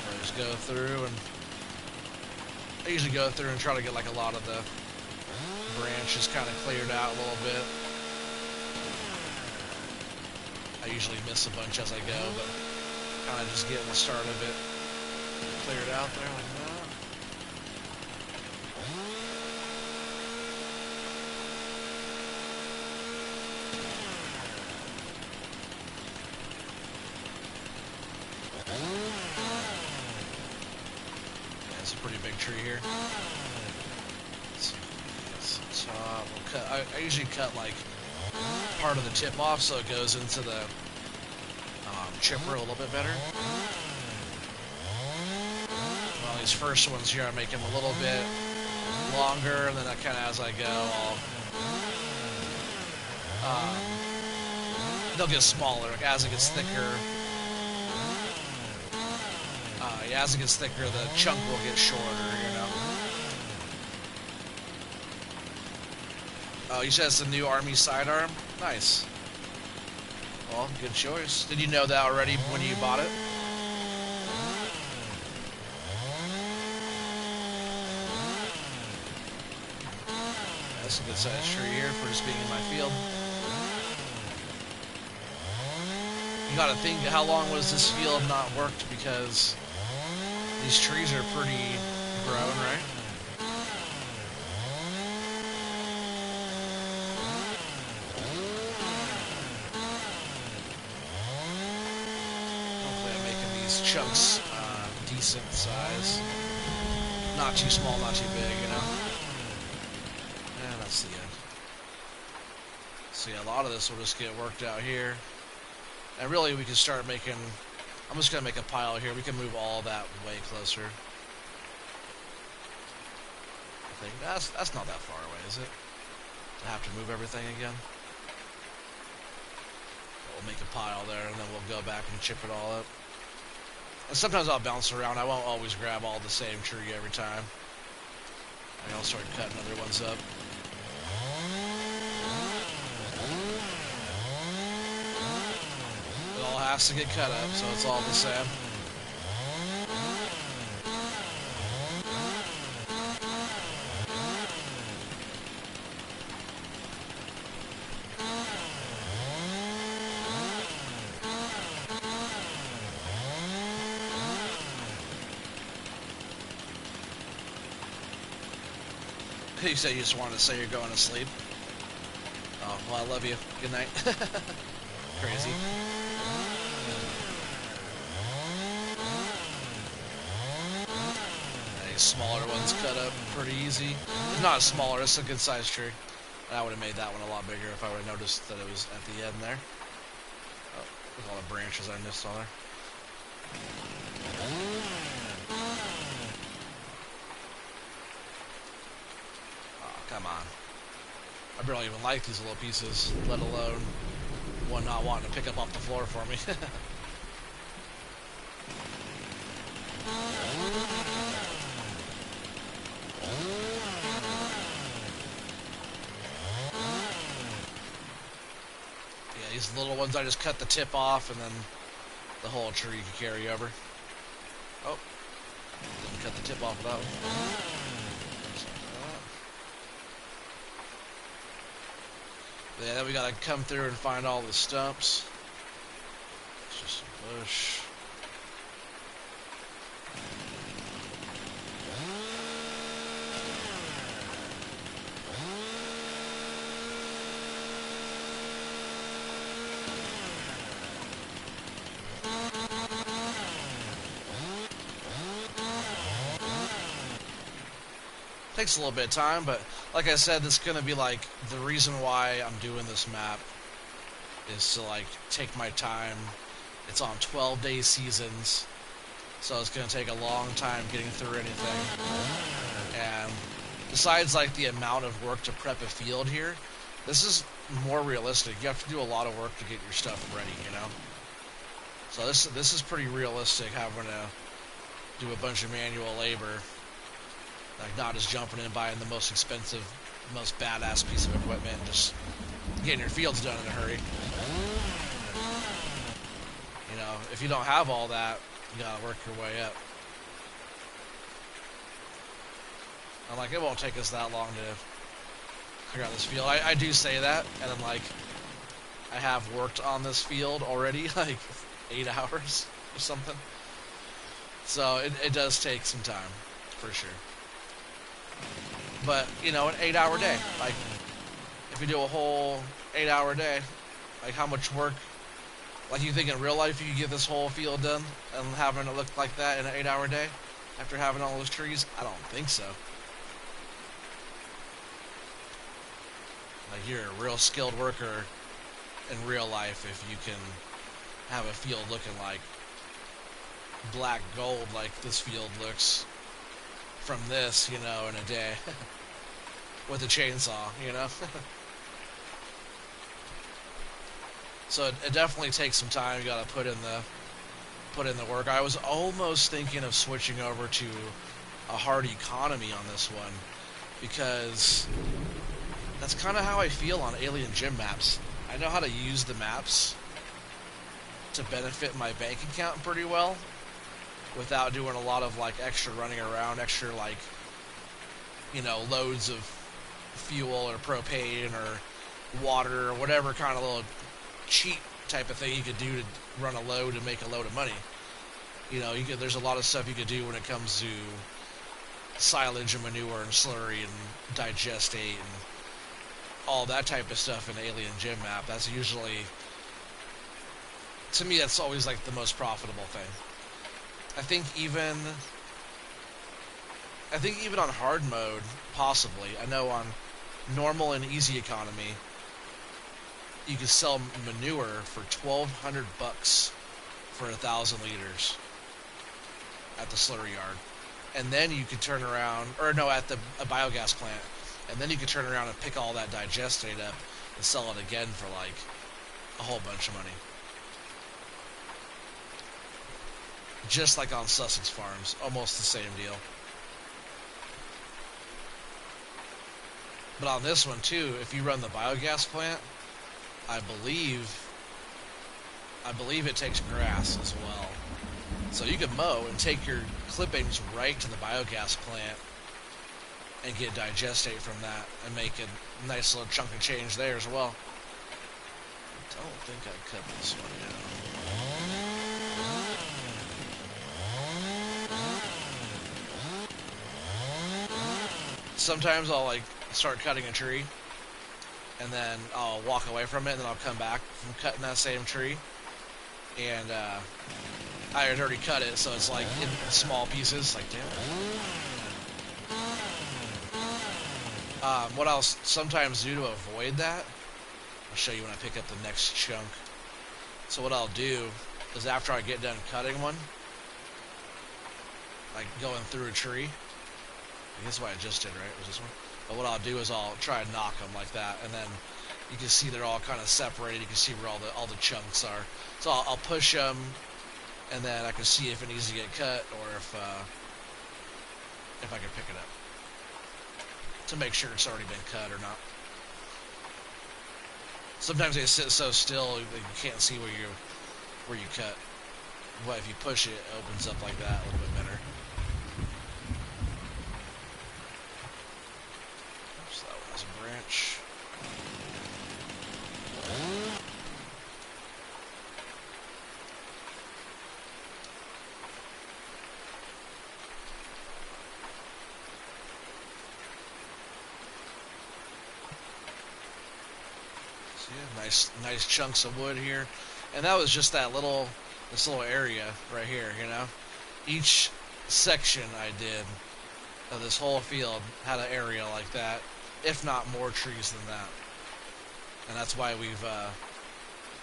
I just go through, and I usually go through and try to get like a lot of the branches kind of cleared out a little bit. I usually miss a bunch as I go, but kind of just getting the start of it cleared out there like that. Yeah, it's a pretty big tree here. Top. We'll cut. I usually cut like part of the tip off so it goes into the chipper a little bit better. Well, these first ones here, I make them a little bit longer, and then I kind of, as I go, they'll get smaller. Like, as it gets thicker, yeah, as it gets thicker, the chunk will get shorter, you know. Oh, you said it's the new Army sidearm? Nice. Well, good choice. Did you know that already when you bought it? That's a good sized tree here for just being in my field. You gotta think, how long was this field not worked, because these trees are pretty grown, right? Chunks, decent size. Not too small, not too big, you know. And that's the end. So yeah, a lot of this will just get worked out here. And really we can start making, I'm just gonna make a pile here. We can move all that way closer. I think that's not that far away, is it? To have to move everything again. We'll make a pile there, and then we'll go back and chip it all up. And sometimes I'll bounce around. I won't always grab all the same tree every time. And I'll start cutting other ones up. It all has to get cut up, so it's all the same. You said you just wanted to say you're going to sleep. Oh, well, I love you. Good night. Crazy. These smaller ones cut up pretty easy. It's not smaller, it's a good sized tree. And I would have made that one a lot bigger if I would have noticed that it was at the end there. Oh, look at all the branches I missed on there. Come on. I barely even like these little pieces, let alone one not wanting to pick up off the floor for me. Yeah, these little ones, I just cut the tip off, and then the whole tree can carry over. Oh, didn't cut the tip off of that one. Yeah, then we gotta come through and find all the stumps. It's just some bush. Takes a little bit of time, but like I said, this is going to be like the reason why I'm doing this map is to like take my time. It's on 12-day seasons, so it's going to take a long time getting through anything. And besides like the amount of work to prep a field here, this is more realistic. You have to do a lot of work to get your stuff ready, you know? So this is pretty realistic, having to do a bunch of manual labor. Like, not just jumping in buying the most expensive, most badass piece of equipment and just getting your fields done in a hurry. You know, if you don't have all that, you gotta work your way up. I'm like, it won't take us that long to figure out this field. I do say that, and I'm like, I have worked on this field already, like 8 hours or something. So it does take some time, for sure. But, you know, an 8-hour day. Like, if you do a whole 8-hour day, like, how much work? Like, you think in real life you could get this whole field done and having it look like that in an 8-hour day after having all those trees? I don't think so. Like, you're a real skilled worker in real life if you can have a field looking like black gold like this field looks from this, you know, in a day with a chainsaw, you know. So it definitely takes some time. You gotta put in the work. I was almost thinking of switching over to a hard economy on this one, because that's kind of how I feel on alien gym maps. I know how to use the maps to benefit my bank account pretty well without doing a lot of like extra running around, extra like, you know, loads of fuel or propane or water or whatever kind of little cheat type of thing you could do to run a load and make a load of money. You know, there's a lot of stuff you could do when it comes to silage and manure and slurry and digestate and all that type of stuff in Alien Gym Map. That's usually, to me, that's always like the most profitable thing. I think even on hard mode, possibly. I know on normal and easy economy, you can sell manure for $1,200 for 1,000 liters at the slurry yard, and then you could turn around, or no, at a biogas plant, and then you could turn around and pick all that digestate up and sell it again for like a whole bunch of money. Just like on Sussex Farms, almost the same deal. But on this one too, if you run the biogas plant, I believe it takes grass as well. So you can mow and take your clippings right to the biogas plant and get digestate from that and make a nice little chunk of change there as well. I don't think I cut this one down. Sometimes I'll like start cutting a tree and then I'll walk away from it and then I'll come back from cutting that same tree, and I had already cut it, so it's like in small pieces, like damn. What I'll sometimes do to avoid that, I'll show you when I pick up the next chunk. So what I'll do is after I get done cutting one, like going through a tree, I guess what I just did, right, was this one? But what I'll do is I'll try and knock them like that, and then you can see they're all kind of separated. You can see where all the chunks are. So I'll push them, and then I can see if it needs to get cut or if I can pick it up to make sure it's already been cut or not. Sometimes they sit so still that you can't see where you cut. But if you push it, it opens up like that a little bit better. Oops, that one has a branch. So yeah, nice chunks of wood here. And that was just this little area right here, you know. Each section I did of this whole field had an area like that, if not more trees than that. And that's why we've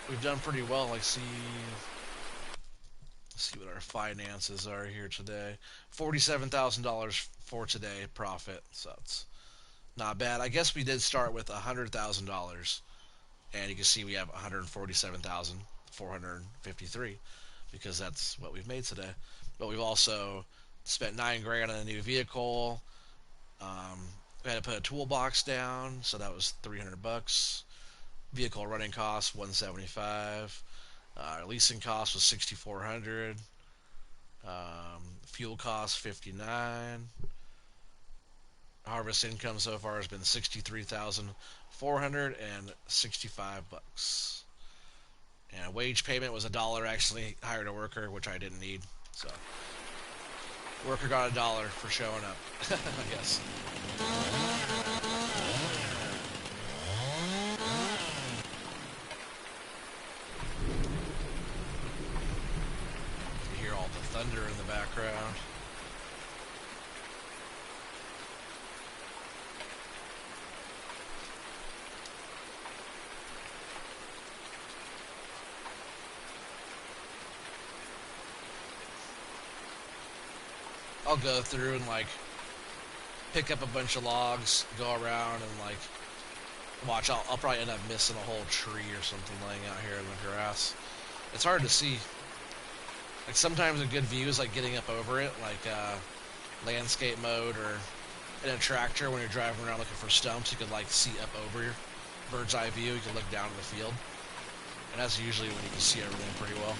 we've done pretty well. Like, let's see what our finances are here today. $47,000 for today profit. So it's not bad. I guess we did start with $100,000, and you can see we have 147,453 because that's what we've made today. But we've also spent $9 grand on a new vehicle. We had to put a toolbox down, so that was $300. Vehicle running cost $175. Our leasing cost was $6,400. Fuel cost $59. Harvest income so far has been $63,465. And wage payment was $1. Actually hired a worker, which I didn't need. So worker got $1 for showing up. I guess. You hear all the thunder in the background. I'll go through and like pick up a bunch of logs, go around and like watch. I'll probably end up missing a whole tree or something laying out here in the grass. It's hard to see. Like sometimes a good view is like getting up over it, like landscape mode or in a tractor when you're driving around looking for stumps. You could like see up over your bird's eye view. You can look down at the field, and that's usually when you can see everything pretty well.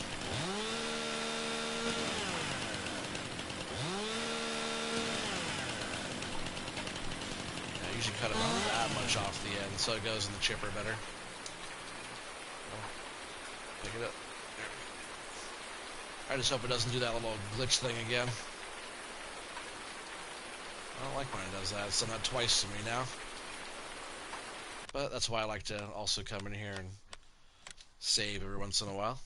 Usually cut about that much off the end so it goes in the chipper better. Pick it up. There. I just hope it doesn't do that little glitch thing again. I don't like when it does that. It's done that twice to me now. But that's why I like to also come in here and save every once in a while.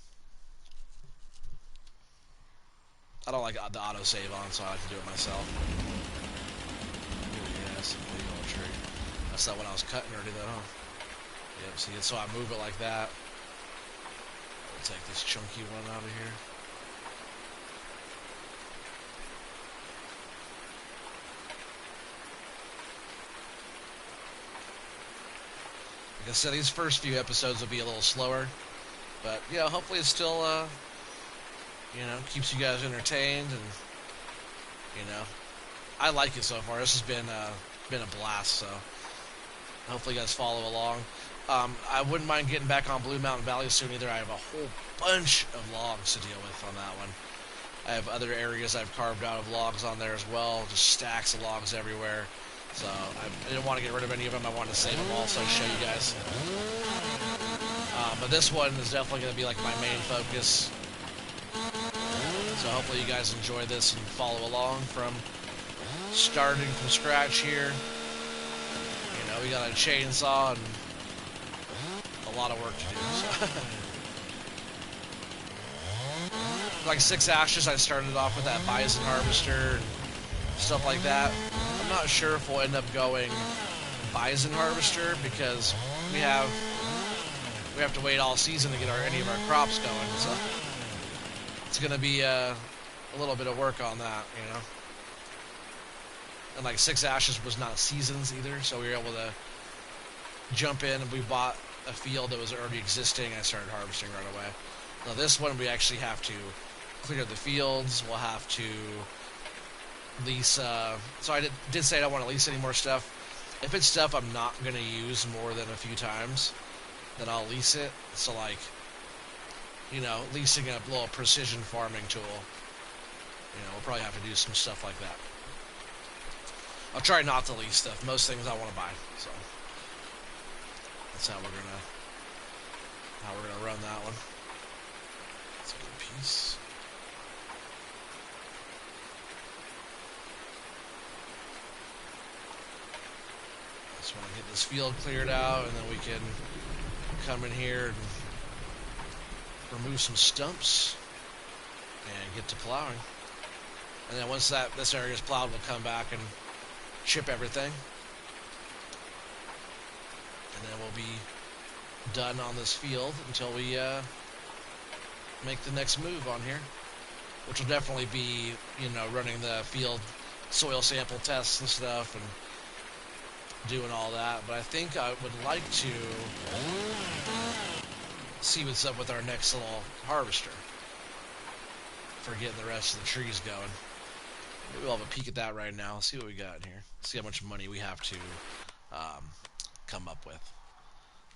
I don't like the auto save on, so I like to do it myself. Tree. That's not what I was cutting already though, huh? Yep, see, so I move it like that. I'll take this chunky one out of here. Like I said, these first few episodes will be a little slower, but yeah, hopefully it still, keeps you guys entertained, and I like it so far. This has been a blast, so hopefully you guys follow along. I wouldn't mind getting back on Blue Mountain Valley soon either. I have a whole bunch of logs to deal with on that one. I have other areas I've carved out of logs on there as well, just stacks of logs everywhere. So I didn't want to get rid of any of them. I wanted to save them all so I show you guys. But this one is definitely going to be like my main focus. So hopefully you guys enjoy this and follow along from starting from scratch here. We got a chainsaw and a lot of work to do. So. Like 6 ashes, I started off with that bison harvester and stuff like that. I'm not sure if we'll end up going bison harvester because we have to wait all season to get any of our crops going. So it's gonna be a little bit of work on that, And like 6 ashes was not seasons either, so we were able to jump in and we bought a field that was already existing and I started harvesting right away. Now this one we actually have to clear the fields, we'll have to lease, so I did say I don't want to lease any more stuff. If it's stuff I'm not going to use more than a few times, then I'll lease it. So like, leasing a little precision farming tool, we'll probably have to do some stuff like that. I'll try not to lease stuff. Most things I want to buy. So that's how we're gonna run that one. That's a good piece. Just want to get this field cleared out, and then we can come in here and remove some stumps and get to plowing. And then once this area is plowed, we'll come back and chip everything, and then we'll be done on this field until we make the next move on here, which will definitely be, you know, running the field soil sample tests and stuff and doing all that. But I think I would like to see what's up with our next little harvester for getting the rest of the trees going. Maybe we'll have a peek at that right now. See what we got in here. See how much money we have to come up with.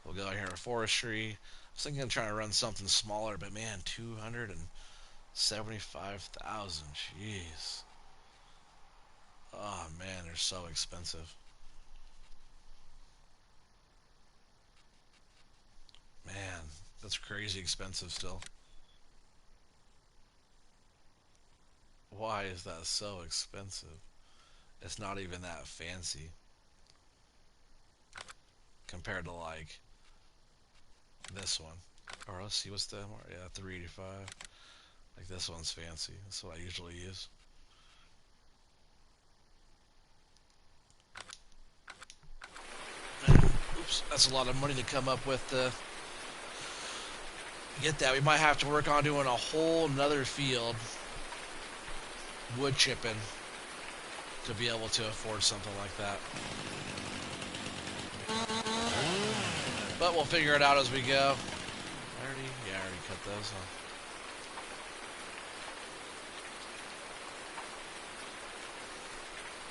We'll go here to forestry. I was thinking of trying to run something smaller, but man, 275,000. Jeez. Oh man, they're so expensive. Man, that's crazy expensive still. Why is that so expensive? It's not even that fancy compared to like this one. Or let's see what's the yeah, 385. Like this one's fancy. That's what I usually use. Oops, that's a lot of money to come up with to get that. We might have to work on doing a whole nother field wood chipping to be able to afford something like that. But we'll figure it out as we go. I already cut those off.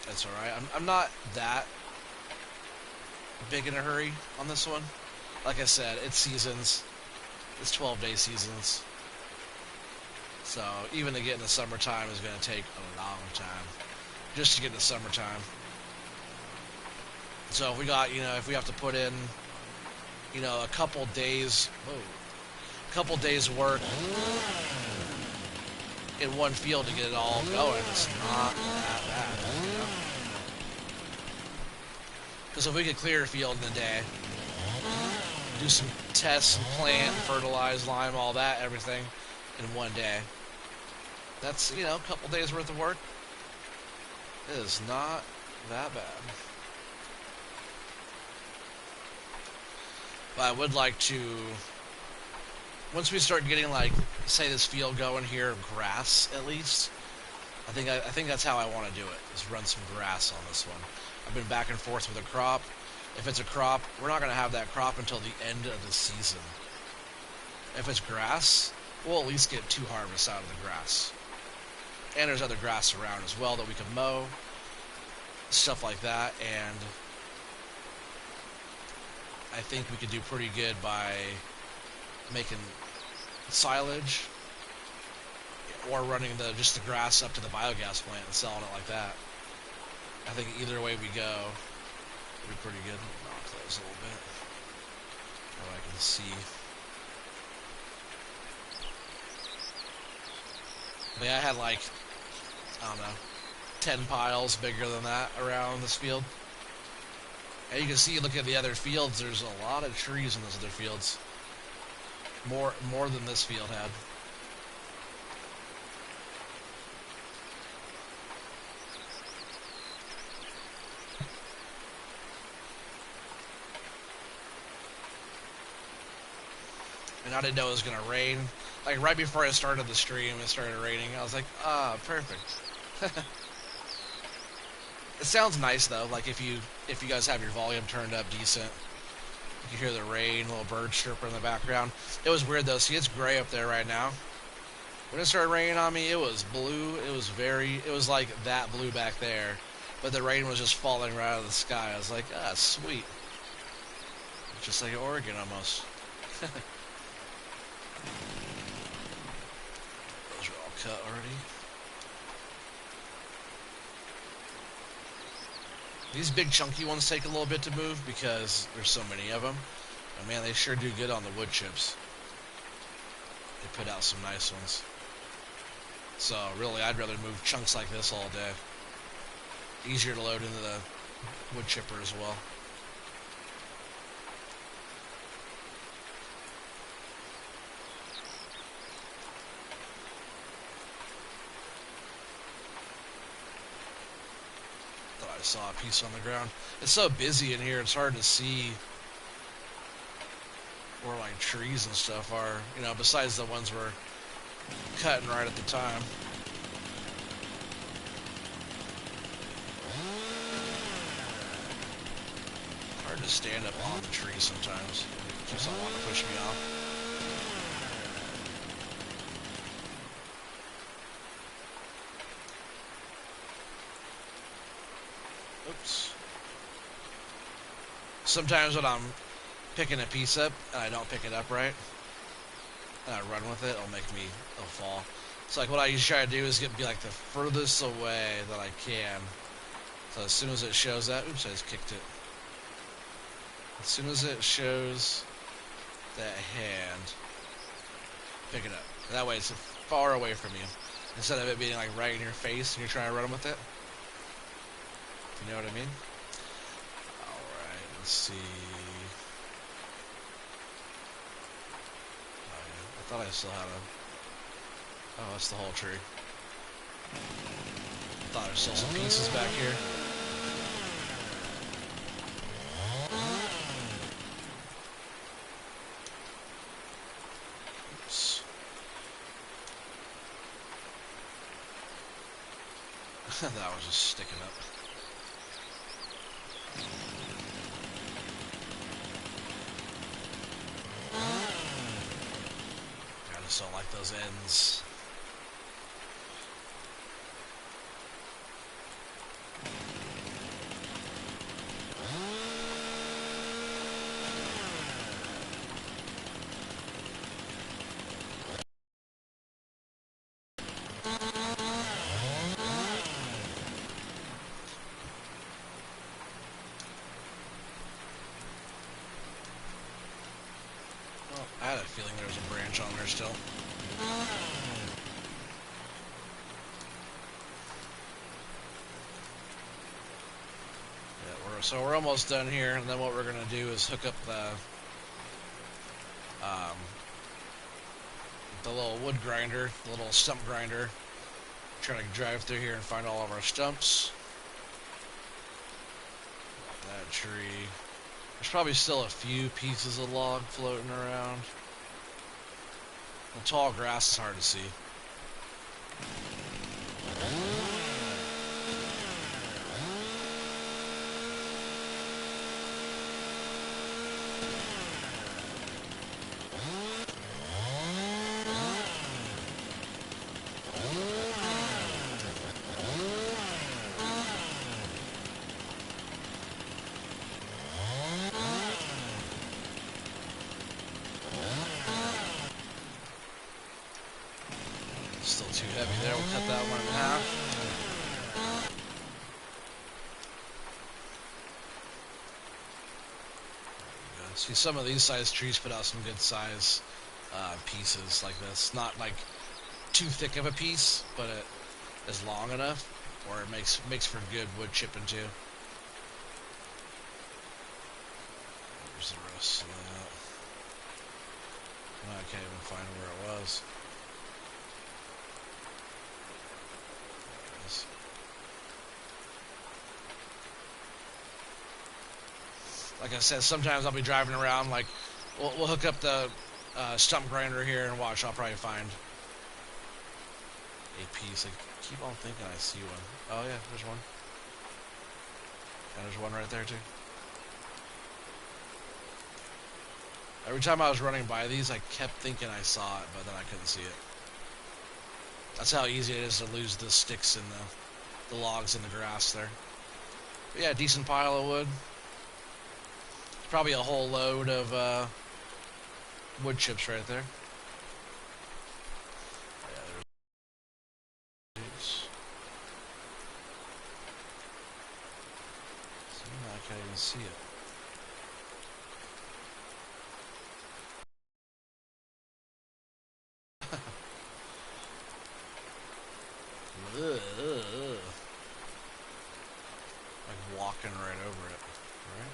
That's alright. I'm not that big in a hurry on this one. Like I said, it's seasons. It's 12-day seasons. So even to get in the summertime is going to take a long time. Just to get in the summertime. So if we got, you know, if we have to put in, you know, a couple days work in one field to get it all going, it's not that bad. You know? Because if we could clear a field in a day, do some tests and plant, fertilize, lime, all that, everything in one day, that's, you know, a couple days worth of work. It is not that bad. But I would like to, once we start getting, like, say this field going here, grass at least, I think that's how I want to do it, is run some grass on this one. I've been back and forth with a crop. If it's a crop, we're not going to have that crop until the end of the season. If it's grass, we'll at least get 2 harvests out of the grass. And there's other grass around as well that we can mow, stuff like that, and I think we could do pretty good by making silage or running just the grass up to the biogas plant and selling it like that. I think either way we go, it'll be pretty good. I'll close a little bit so I can see. But yeah, I had like, I don't know, 10 piles bigger than that around this field. And you can see, look at the other fields, there's a lot of trees in those other fields. More than this field had. And I didn't know it was going to rain. Like, right before I started the stream, it started raining. I was like, ah, perfect. It sounds nice, though. Like, if you guys have your volume turned up decent, you can hear the rain, little birds chirping in the background. It was weird, though. See, it's gray up there right now. When it started raining on me, it was blue. It was like that blue back there. But the rain was just falling right out of the sky. I was like, ah, sweet. Just like Oregon, almost. Those are all cut already. These big chunky ones take a little bit to move because there's so many of them. But man, they sure do good on the wood chips. They put out some nice ones. So really, I'd rather move chunks like this all day. Easier to load into the wood chipper as well. I saw a piece on the ground. It's so busy in here, it's hard to see where like trees and stuff are, you know, besides the ones we're cutting right at the time. Hard to stand up on the tree sometimes. It keeps on wanting to push me off. Oops. Sometimes when I'm picking a piece up and I don't pick it up right, and I run with it, it'll fall. So like what I usually try to do is be like the furthest away that I can. So as soon as it shows that, oops, I just kicked it. As soon as it shows that hand, pick it up. That way it's far away from you. Instead of it being like right in your face and you're trying to run with it. You know what I mean? Alright, let's see. Oh, yeah. I thought I still had a... Oh, that's the whole tree. I thought there's still some pieces back here. Oops. That was just sticking up. I just don't like those ends. I had a feeling there was a branch on there still. Yeah, so we're almost done here, and then what we're gonna do is hook up the little wood grinder, the little stump grinder. Try to drive through here and find all of our stumps. That tree. There's probably still a few pieces of log floating around. The tall grass is hard to see. Still too heavy there. We'll cut that one in half. See, some of these size trees put out some good size pieces like this. Not like too thick of a piece, but it is long enough, or it makes for good wood chipping too. Where's the rest of that? I can't even find where it was. Like I said, sometimes I'll be driving around, like, we'll hook up the stump grinder here and watch, I'll probably find a piece. I keep on thinking I see one. Oh yeah, there's one. And there's one right there too. Every time I was running by these, I kept thinking I saw it, but then I couldn't see it. That's how easy it is to lose the sticks and the logs in the grass there. But yeah, decent pile of wood. Probably a whole load of wood chips right there. Yeah, there's... I can't even see it. Like walking right over it, right?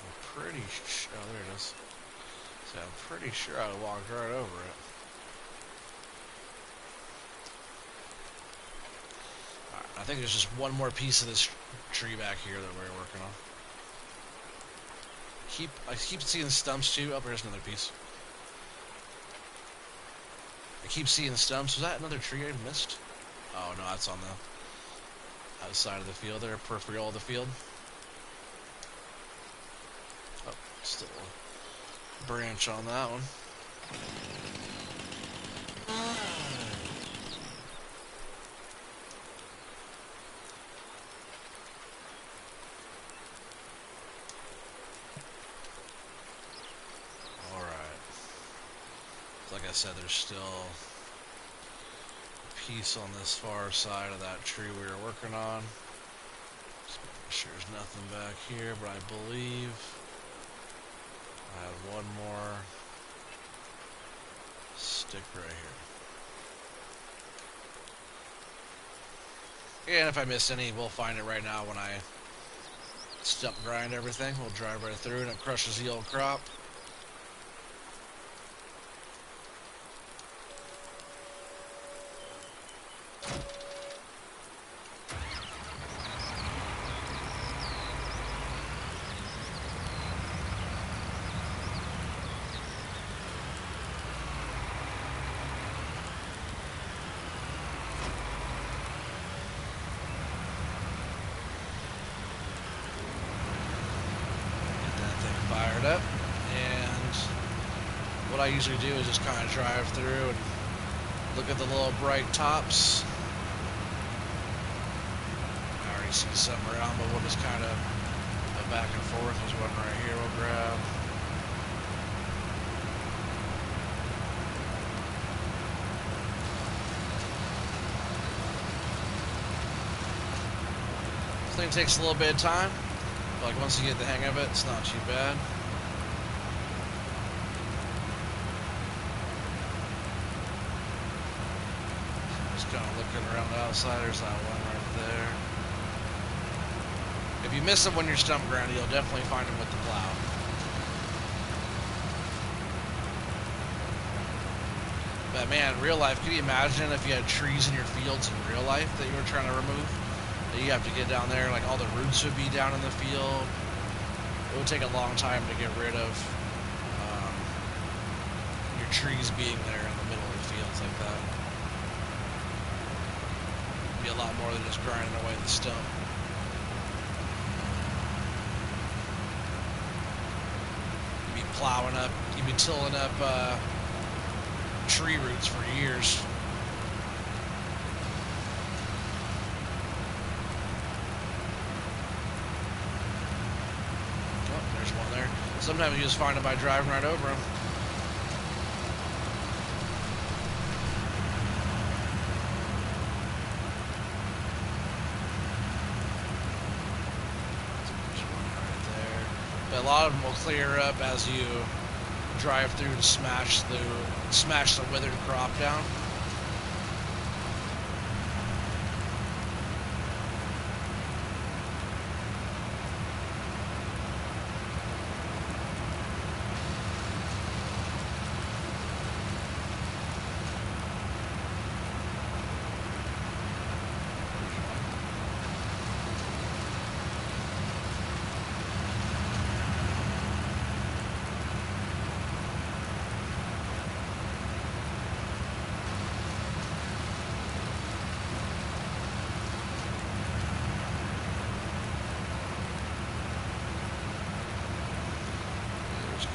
I'm pretty sure. Oh, there it is. So I'm pretty sure I walked right over it. Alright, think there's just one more piece of this tree back here that we're working on. I keep seeing stumps too. Oh, there's another piece. I keep seeing stumps. Was that another tree I missed? Oh no, that's on the outside of the field there, peripheral of the field. Oh, still a branch on that one. Like I said, there's still a piece on this far side of that tree we were working on. Just make sure there's nothing back here, but I believe I have one more stick right here. And if I miss any, we'll find it right now when I stump grind everything. We'll drive right through and it crushes the old crop. Up, and what I usually do is just kind of drive through and look at the little bright tops. I already see some around, but we'll just kind of go back and forth. There's one right here we'll grab. This thing takes a little bit of time. Like once you get the hang of it, it's not too bad. Just kind of looking around the outside. There's that one right there. If you miss them when you're stump grinding, you'll definitely find them with the plow. But man, in real life, can you imagine if you had trees in your fields in real life that you were trying to remove? You have to get down there, like all the roots would be down in the field. It would take a long time to get rid of your trees being there in the middle of the fields like that. It'd be a lot more than just grinding away the stump. You'd be plowing up, you'd be tilling up tree roots for years. Sometimes you just find them by driving right over them. There's one right there. But a lot of them will clear up as you drive through and smash the withered crop down.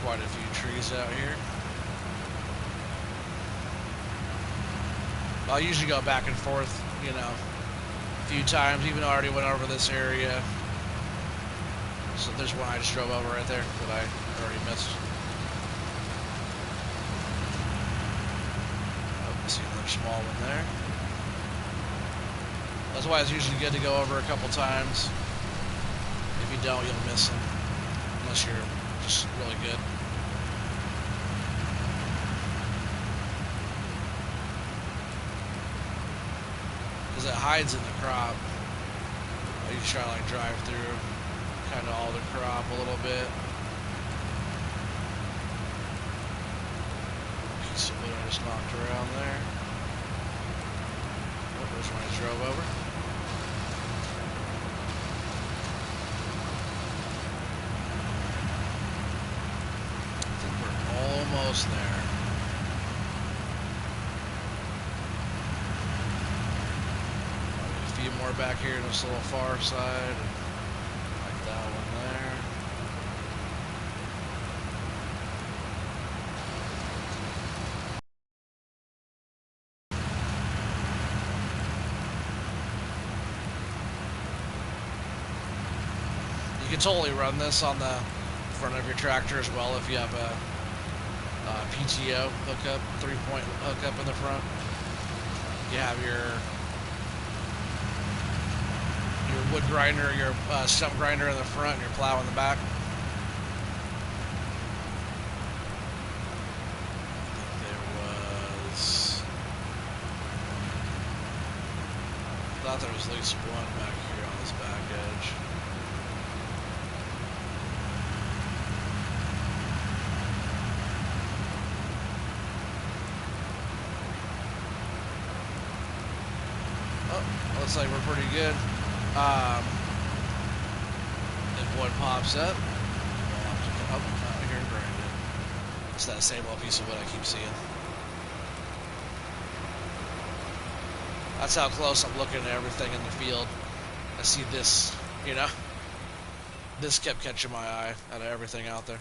Quite a few trees out here. I'll usually go back and forth, you know, a few times, even though I already went over this area. So there's one I just drove over right there that I already missed. Oh, I see another small one there. That's why it's usually good to go over a couple times. If you don't, you'll miss them. Unless you're just really good. Because it hides in the crop. You just try to like drive through kind of all the crop a little bit. Piece of wood I just knocked around there. Oh, there's one I drove over. almost there. A few more back here to this little far side. Like that one there. You can totally run this on the front of your tractor as well if you have a PTO hookup, 3-point hookup in the front. You have your wood grinder, your stump grinder in the front, and your plow in the back. I thought there was at least one back here on this back edge. Looks like we're pretty good. If one pops up, we'll have to come up here and grind it. It's that same little piece of wood I keep seeing. That's how close I'm looking at everything in the field. I see this, you know. This kept catching my eye out of everything out there.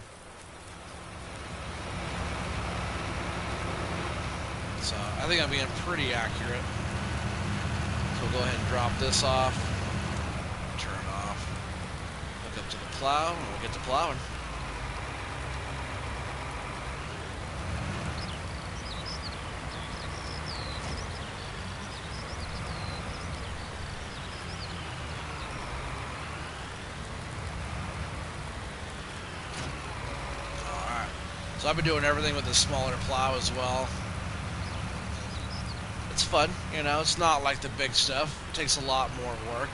So I think I'm being pretty accurate. We'll go ahead and drop this off, turn off, hook up to the plow, and we'll get to plowing. Alright, so I've been doing everything with this smaller plow as well. It's fun, you know, it's not like the big stuff. It takes a lot more work,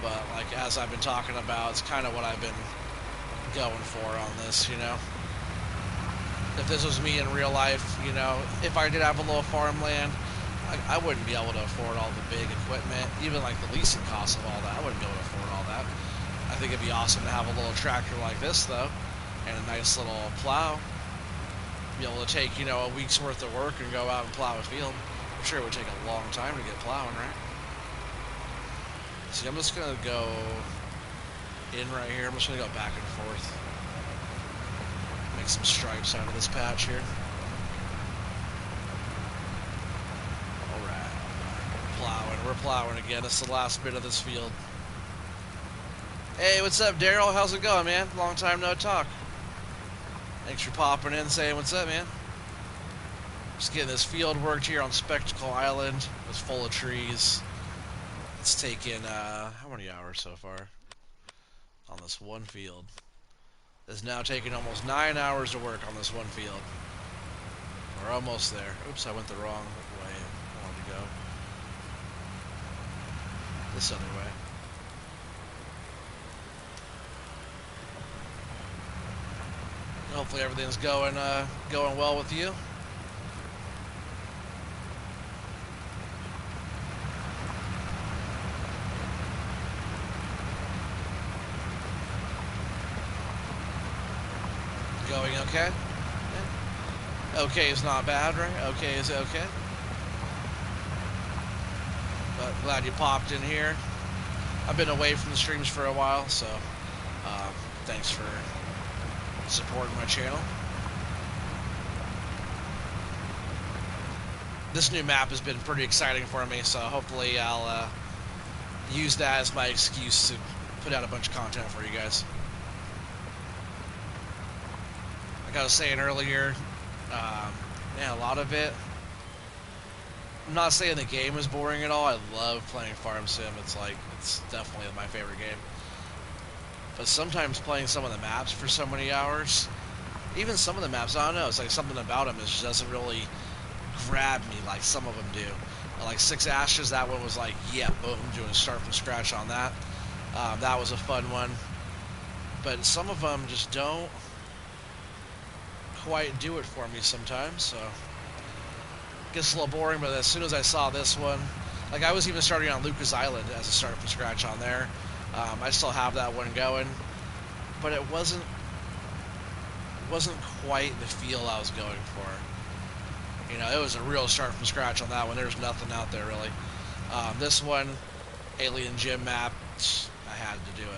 but like as I've been talking about, it's kind of what I've been going for on this, you know. If this was me in real life, you know, if I did have a little farmland, I wouldn't be able to afford all the big equipment, even like the leasing costs of all that. I wouldn't be able to afford all that. I think it'd be awesome to have a little tractor like this though, and a nice little plow. Be able to take, you know, a week's worth of work and go out and plow a field. I'm sure it would take a long time to get plowing, right? See, I'm just going to go in right here. I'm just going to go back and forth. Make some stripes out of this patch here. Alright. Plowing. We're plowing again. It's the last bit of this field. Hey, what's up, Daryl? How's it going, man? Long time no talk. Thanks for popping in, saying what's up, man. Just getting this field worked here on Spectacle Island. It's full of trees. It's taken, how many hours so far? On this one field. It's now taking almost 9 hours to work on this one field. We're almost there. Oops, I went the wrong way. I wanted to go this other way. Hopefully everything's going well with you. Going okay? Yeah. Okay is not bad, right? Okay is okay. But glad you popped in here. I've been away from the streams for a while, so thanks for supporting my channel. This new map has been pretty exciting for me, so hopefully I'll use that as my excuse to put out a bunch of content for you guys. Like I was saying earlier, man, a lot of it, I'm not saying the game is boring at all. I love playing Farm Sim. It's definitely my favorite game. But sometimes playing some of the maps for so many hours, even some of the maps, I don't know, it's like something about them just doesn't really grab me like some of them do. Like 6 Ashes, that one was like, yeah, boom, doing a start from scratch on that. That was a fun one. But some of them just don't quite do it for me sometimes, so it gets a little boring. But as soon as I saw this one, like I was even starting on Lucas Island as a start from scratch on there. I still have that one going, but it wasn't wasn't quite the feel I was going for. You know, it was a real start from scratch on that one. There's nothing out there really. This one, Alien Gym map, I had to do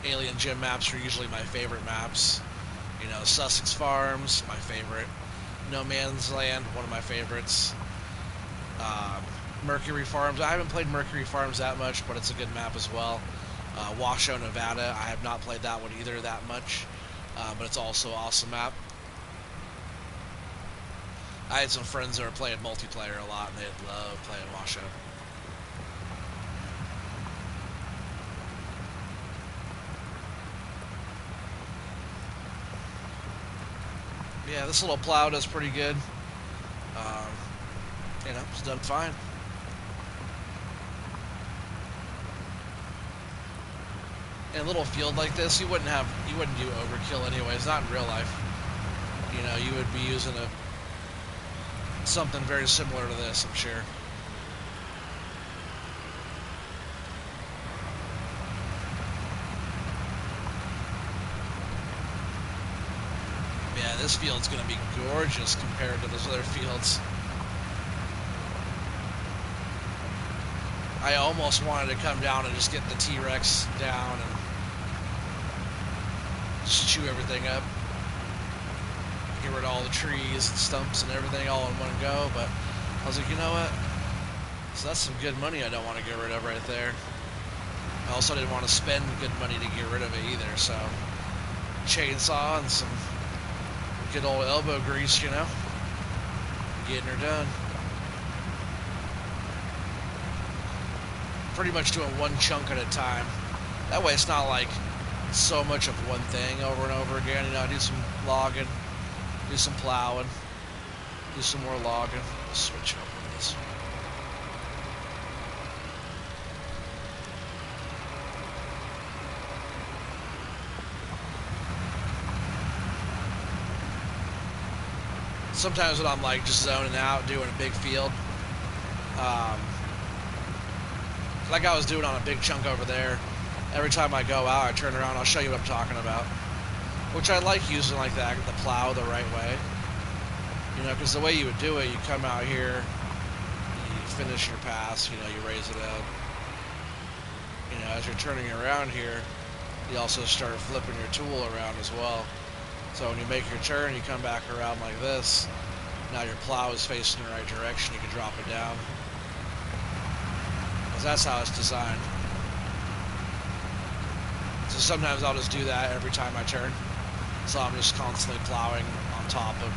it. Alien Gym maps are usually my favorite maps. You know, Sussex Farms, my favorite. No Man's Land, one of my favorites. Mercury Farms, I haven't played Mercury Farms that much, but it's a good map as well. Washoe, Nevada, I have not played that one either that much, but it's also an awesome map. I had some friends that were playing multiplayer a lot, and they love playing Washoe. Yeah, this little plow does pretty good. You know, it's done fine. In a little field like this, you wouldn't do overkill anyways, not in real life. You know, you would be using something very similar to this, I'm sure. Yeah, this field's gonna be gorgeous compared to those other fields. I almost wanted to come down and just get the T-Rex down and just chew everything up. Get rid of all the trees and stumps and everything all in one go, but I was like, you know what? So that's some good money I don't want to get rid of right there. I also didn't want to spend good money to get rid of it either, so chainsaw and some good old elbow grease, you know? Getting her done. Pretty much doing one chunk at a time. That way it's not like so much of one thing over and over again. You know, I do some logging, do some plowing, do some more logging. Let's switch over this. Sometimes when I'm like just zoning out, doing a big field, like I was doing on a big chunk over there, every time I go out, I turn around, I'll show you what I'm talking about. Which I like using like that, the plow the right way. You know, because the way you would do it, you come out here, you finish your pass, you know, you raise it up. You know, as you're turning around here, you also start flipping your tool around as well. So when you make your turn, you come back around like this. Now your plow is facing the right direction, you can drop it down. That's how it's designed. So sometimes I'll just do that every time I turn. So I'm just constantly plowing on top of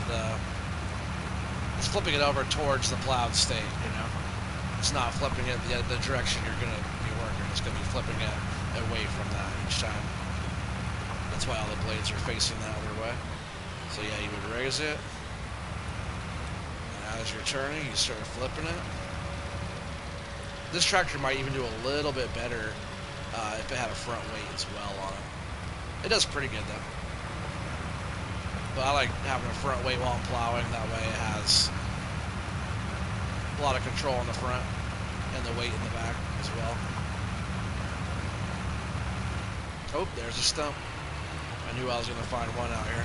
it's flipping it over towards the plowed state, you know. It's not flipping it the direction you're going to be working. It's going to be flipping it away from that each time. That's why all the blades are facing the other way. So yeah, you would raise it. And as you're turning, you start flipping it. This tractor might even do a little bit better if it had a front weight as well on it. It does pretty good though. But I like having a front weight while I'm plowing. That way it has a lot of control in the front and the weight in the back as well. Oh, there's a stump. I knew I was going to find one out here.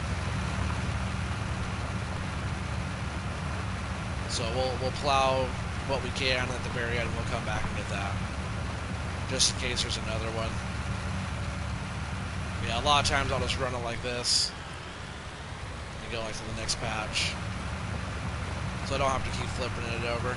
So we'll plow what we can at the very end. We'll come back and get that, just in case there's another one. Yeah, a lot of times I'll just run it like this and go like to the next patch, so I don't have to keep flipping it over.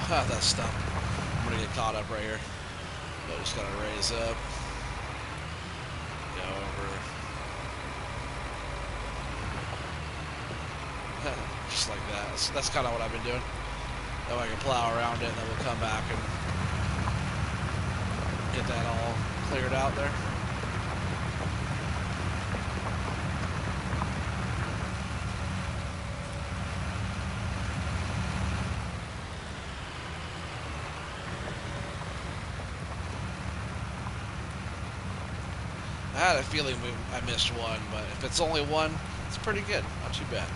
That stump. I'm gonna get caught up right here. So I just gotta raise up. Go over. Just like that. That's kind of what I've been doing. That way I can plow around it and then we'll come back and get that all cleared out there. I had a feeling I missed one, but if it's only one, it's pretty good. Not too bad.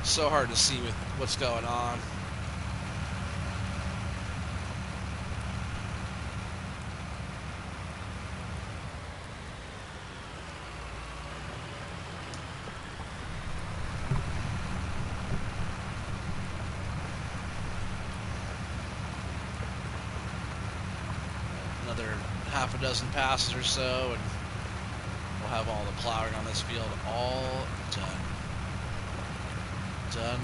So hard to see with what's going on. Another half a dozen passes or so, and we'll have all the plowing on this field all done. Done.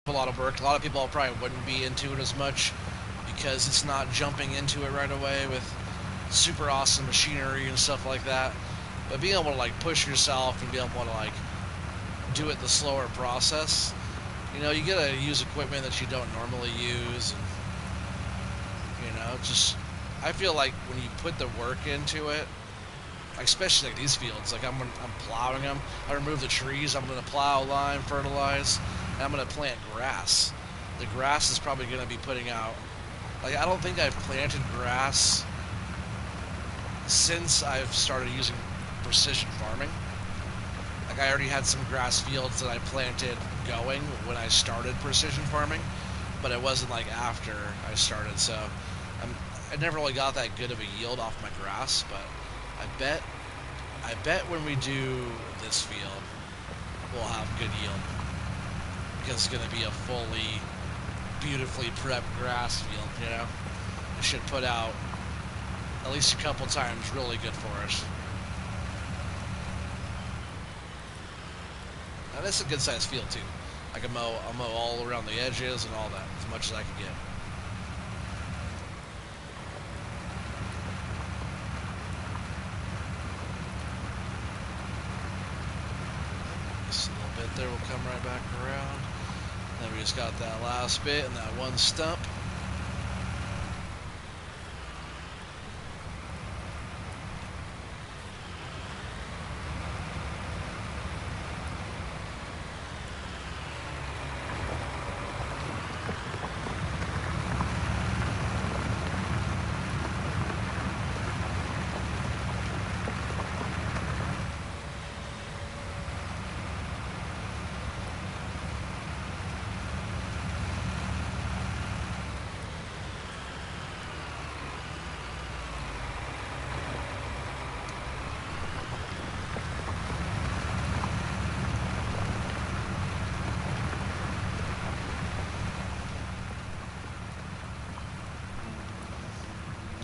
A lot of work. A lot of people probably wouldn't be into it as much because it's not jumping into it right away with super awesome machinery and stuff like that. But being able to like push yourself and be able to like do it the slower process, you know, you gotta use equipment that you don't normally use, and you know, just I feel like when you put the work into it, like especially like these fields, like I'm plowing them. I remove the trees. I'm gonna plow, lime, fertilize, and I'm gonna plant grass. The grass is probably gonna be putting out. Like I don't think I've planted grass since I've started using precision farming. Like I already had some grass fields that I planted going when I started precision farming, but it wasn't like after I started. So I never really got that good of a yield off my grass, but I bet when we do this field, we'll have good yield because it's going to be a fully, beautifully prepped grass field. You know, it should put out at least a couple times really good for us. Now this is a good sized field too. I'll mow all around the edges and all that as much as I can get. Just a little bit there, we'll come right back around. Then we just got that last bit and that one stump.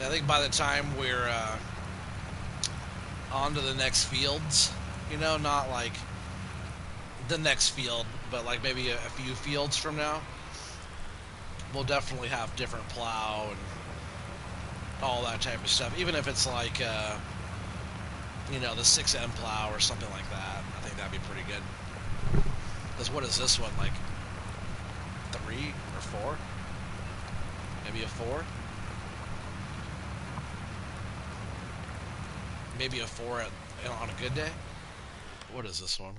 I think by the time we're on to the next fields, you know, not like the next field, but like maybe a few fields from now, we'll definitely have different plow and all that type of stuff. Even if it's like, you know, the 6M plow or something like that, I think that'd be pretty good. Because what is this one, like 3 or 4? Maybe a 4? Maybe a 4 on a good day. What is this one?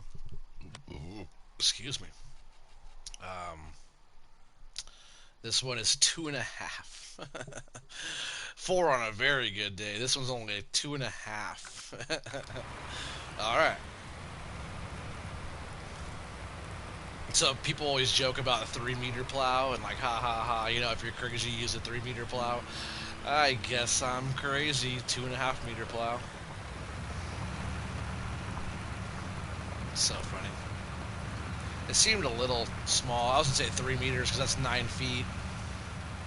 Ooh, excuse me. This one is 2.5. 4 on a very good day. This one's only a 2.5. All right. So people always joke about a 3-meter plow and like, ha ha ha. You know, if you're crazy, use a 3-meter plow. I guess I'm crazy. 2.5-meter plow. So funny. It seemed a little small. I was gonna say 3 meters because that's 9 feet.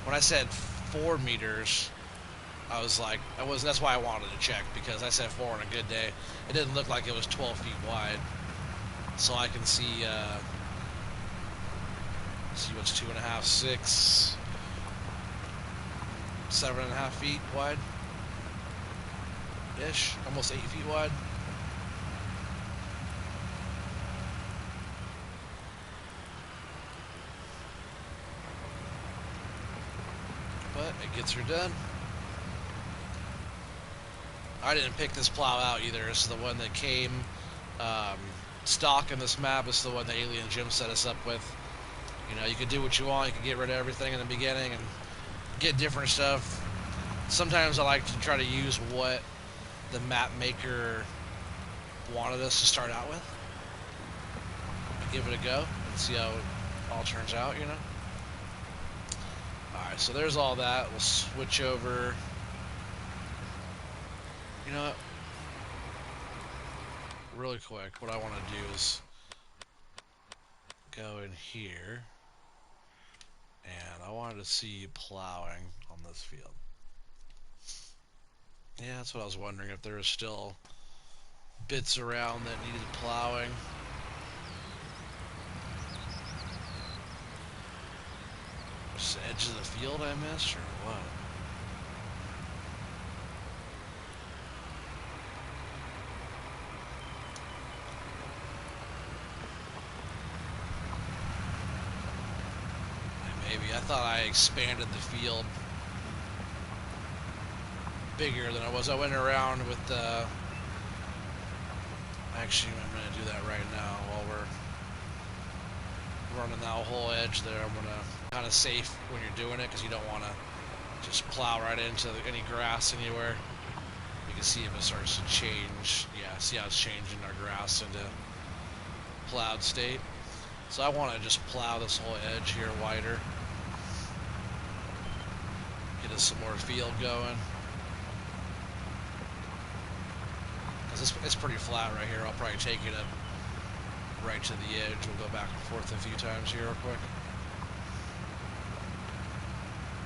When I said 4 meters, I was like, that's why I wanted to check, because I said 4 on a good day. It didn't look like it was 12 feet wide. So I can see what's 2.5, 6, 7.5 feet wide. Ish, almost 8 feet wide. But it gets her done. I didn't pick this plow out either. This is the one that came stock in this map is the one the Alien Jim set us up with. You know, you can do what you want. You can get rid of everything in the beginning and get different stuff. Sometimes I like to try to use what the map maker wanted us to start out with. Give it a go and see how it all turns out, you know? Alright, so there's all that. We'll switch over. You know what? Really quick, what I want to do is go in here, and I wanted to see plowing on this field. Yeah, that's what I was wondering, if there was still bits around that needed plowing. Just the edge of the field I missed, or what? Maybe. I thought I expanded the field bigger than I was. I went around with the... Actually, I'm going to do that right now while we're running that whole edge there. I'm going to kind of safe when you're doing it, because you don't want to just plow right into any grass anywhere. You can see if it starts to change. Yeah, see how it's changing our grass into plowed state. So I want to just plow this whole edge here wider. Get us some more field going. Because it's pretty flat right here. I'll probably take it up right to the edge. We'll go back and forth a few times here real quick.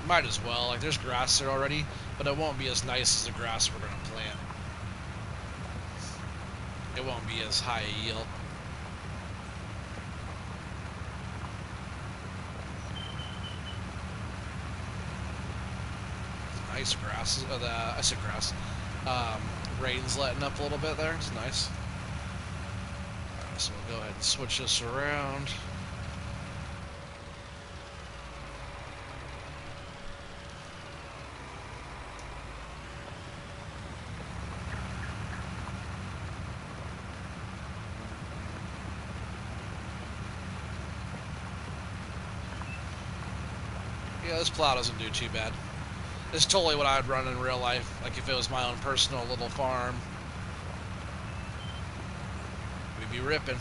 Might as well. Like, there's grass there already, but it won't be as nice as the grass we're going to plant. It won't be as high a yield. Nice grass. I said grass. Rain's letting up a little bit there. It's nice. Alright, so we'll go ahead and switch this around. Yeah, this plow doesn't do too bad. It's totally what I'd run in real life, like if it was my own personal little farm. We'd be ripping.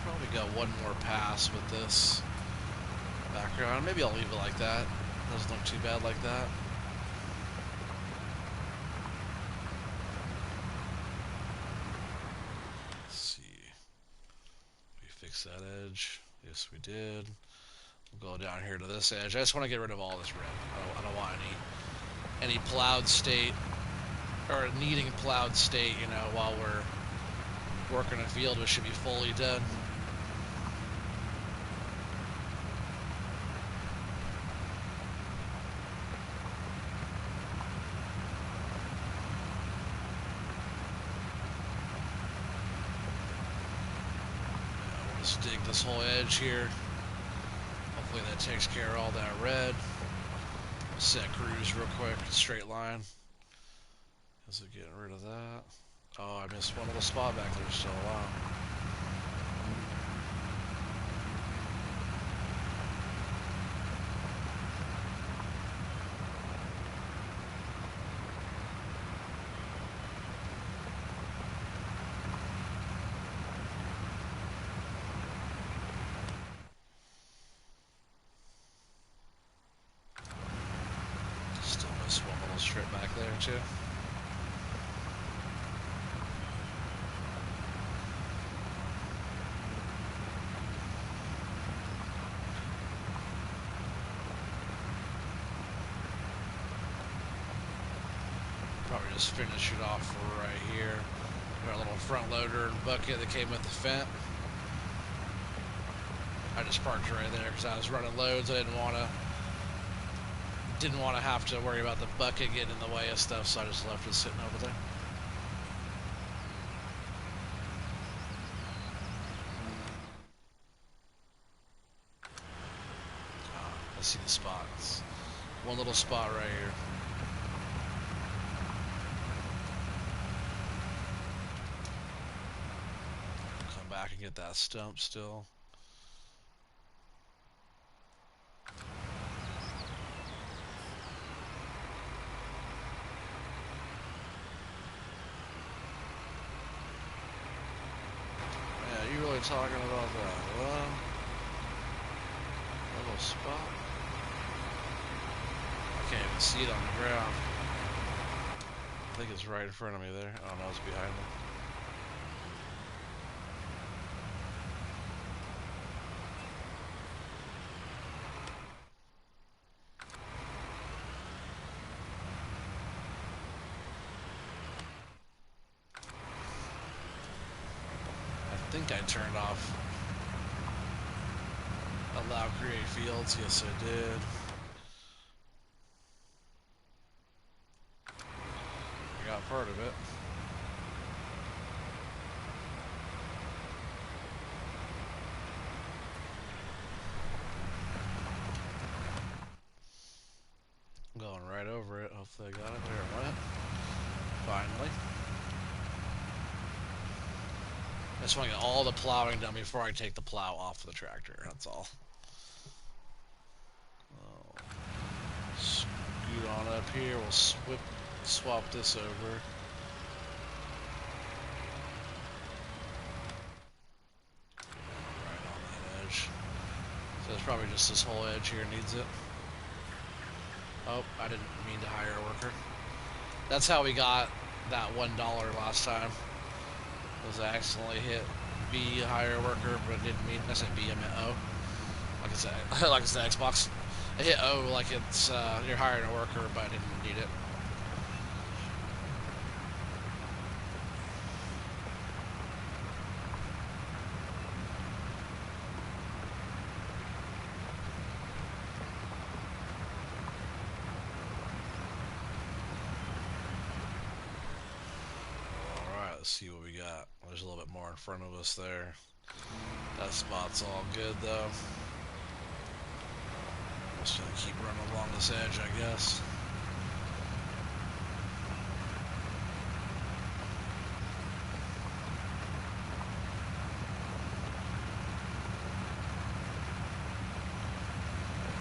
Probably got one more pass with this background. Maybe I'll leave it like that. Doesn't look too bad like that. That edge. Yes, we did. We'll go down here to this edge. I just want to get rid of all this red. I don't want any plowed state, or needing plowed state, you know, while we're working a field, which should be fully done. Dig this whole edge here. Hopefully that takes care of all that red. Set cruise real quick, straight line. Is it getting rid of that? Oh, I missed one little spot back there, so wow. One little strip back there too. Probably just finish it off right here. Got a little front loader and bucket that came with the Fent. I just parked right there because I was running loads. I didn't want to have to worry about the bucket getting in the way of stuff, so I just left it sitting over there. see the spots. One little spot right here. Come back and get that stump still. Yeah, you really talking about that? Well, little spot. I can't even see it on the ground. I think it's right in front of me there. Oh no, it's behind me. I think I turned off allow create fields. Yes, I did. I got part of it. I'm going right over it. Hopefully I got it. There it went. Finally. I just want to get all the plowing done before I take the plow off of the tractor. That's all. Oh. Scoot on up here. We'll swap this over. Right on that edge. So it's probably just this whole edge here needs it. Oh, I didn't mean to hire a worker. That's how we got that $1 last time. Was I accidentally hit B, hire worker, but didn't mean, I said B, I meant O. Like I said, Xbox. I hit O like it's, you're hiring a worker, but I didn't need it. Let's see what we got. There's a little bit more in front of us there. That spot's all good though. Just gonna keep running along this edge, I guess.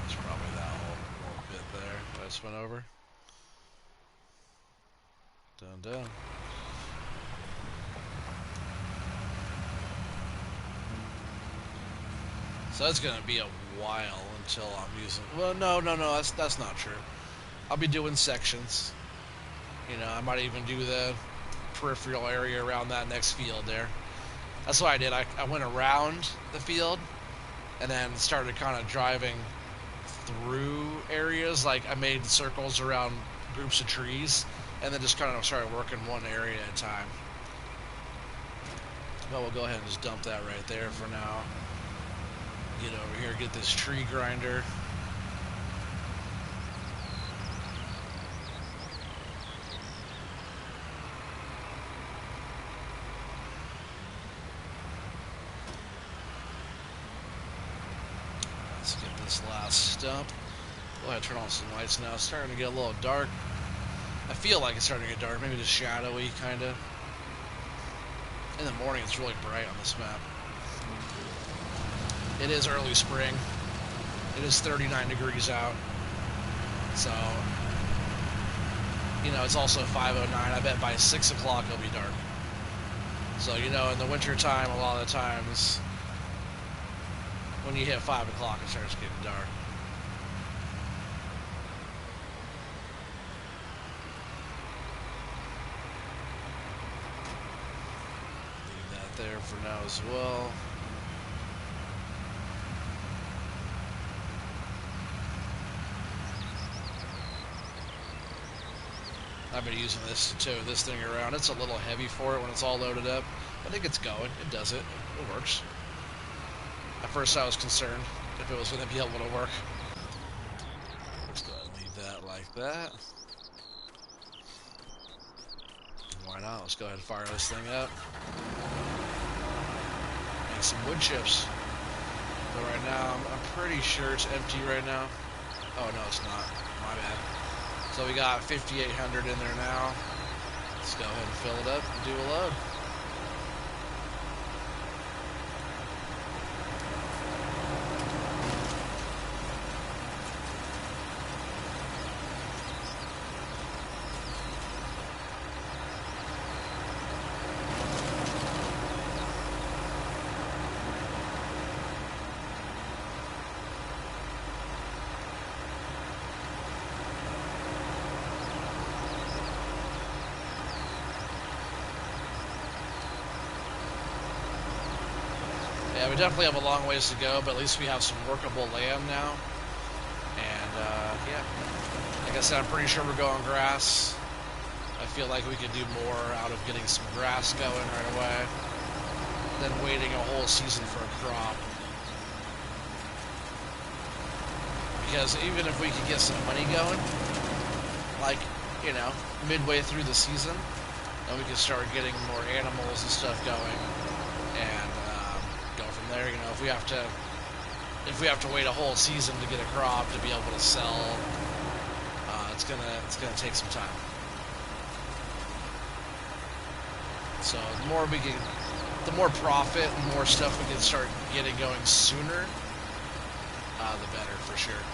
That's probably that whole bit there that I just went over. Done. So it's gonna be a while until I'm using. Well, no, that's not true. I'll be doing sections. You know, I might even do the peripheral area around that next field there. That's what I did. I went around the field and then started kind of driving through areas. Like I made circles around groups of trees and then just kind of started working one area at a time. But we'll go ahead and just dump that right there for now. Get over here, get this tree grinder. Let's get this last stump. Go ahead and turn on some lights now. It's starting to get a little dark. I feel like it's starting to get dark, maybe just shadowy, kind of. In the morning, it's really bright on this map. It is early spring. It is 39 degrees out. So, you know, it's also 5:09. I bet by 6 o'clock it'll be dark. So, you know, in the winter time, a lot of the times, when you hit 5 o'clock, it starts getting dark. Leave that there for now as well. I've been using this to tow this thing around. It's a little heavy for it when it's all loaded up, but it gets going. It does it. It works. At first I was concerned if it was going to be able to work. Let's go ahead and leave that like that. Why not? Let's go ahead and fire this thing up. Make some wood chips. But right now, I'm pretty sure it's empty right now. Oh, no, it's not. My bad. So we got 5,800 in there now. Let's go ahead and fill it up and do a load. Yeah, we definitely have a long ways to go, but at least we have some workable land now. And, yeah. Like I said, I'm pretty sure we're going grass. I feel like we could do more out of getting some grass going right away than waiting a whole season for a crop. Because even if we could get some money going, like, you know, midway through the season, then we can start getting more animals and stuff going. And, go from there. You know, if we have to wait a whole season to get a crop to be able to sell, it's gonna take some time. So the more profit and more stuff we can start getting going sooner, the better for sure.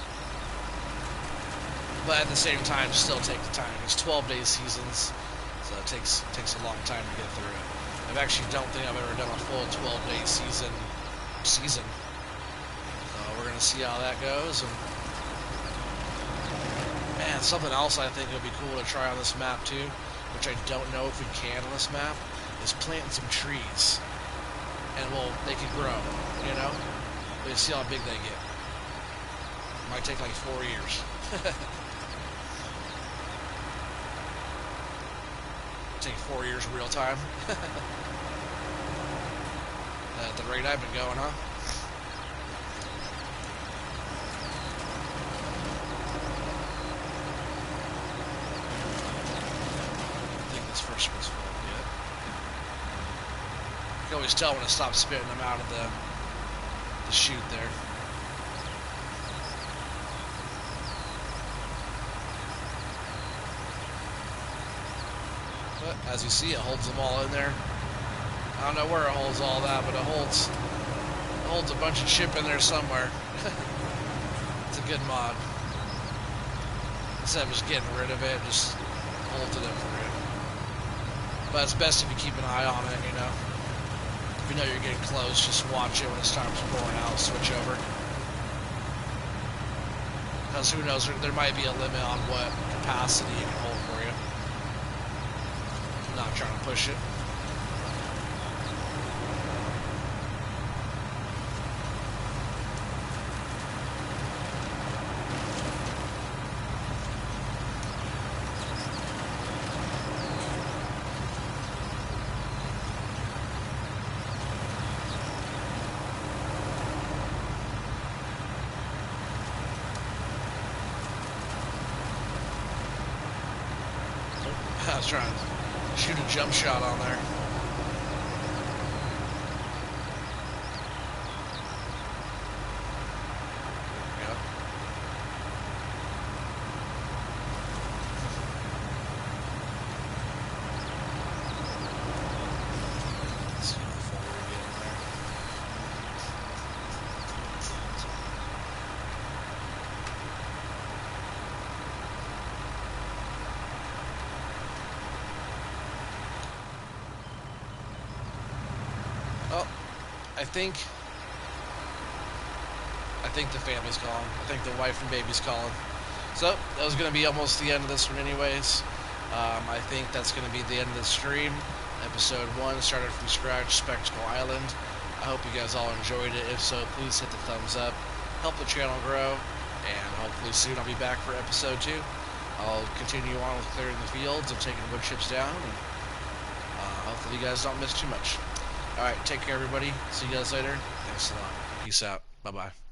But at the same time, still take the time. It's 12-day seasons, so it takes a long time to get through it. I actually don't think I've ever done a full 12-day season. So we're gonna see how that goes. And man, something else I think would be cool to try on this map too, which I don't know if we can on this map, is planting some trees. And they could grow, you know? We'll see how big they get. Might take like 4 years. Take 4 years real time. At the rate I've been going, huh? I think this first one's full yet. You can always tell when to stop spitting them out of the chute there. But as you see, it holds them all in there. I don't know where it holds all that, but it holds a bunch of chip in there somewhere. It's a good mod. Instead of just getting rid of it, just holds it in for you. But it's best if you keep an eye on it, you know. If you know you're getting close, just watch it when it's time to pour out, switch over. Because who knows, there might be a limit on what capacity it can hold for you. I'm not trying to push it. I was trying to shoot a jump shot on there. There we go. Let's see how far we're getting there. Oh, I think the family's calling. I think the wife and baby's calling. So that was going to be almost the end of this one anyways. I think that's going to be the end of the stream. Episode 1 started from scratch, Spectacle Island. I hope you guys all enjoyed it. If so, please hit the thumbs up. Help the channel grow. And hopefully soon I'll be back for episode 2. I'll continue on with clearing the fields and taking wood chips down. And hopefully you guys don't miss too much. Alright, take care everybody. See you guys later. Thanks a lot. Peace out. Bye-bye.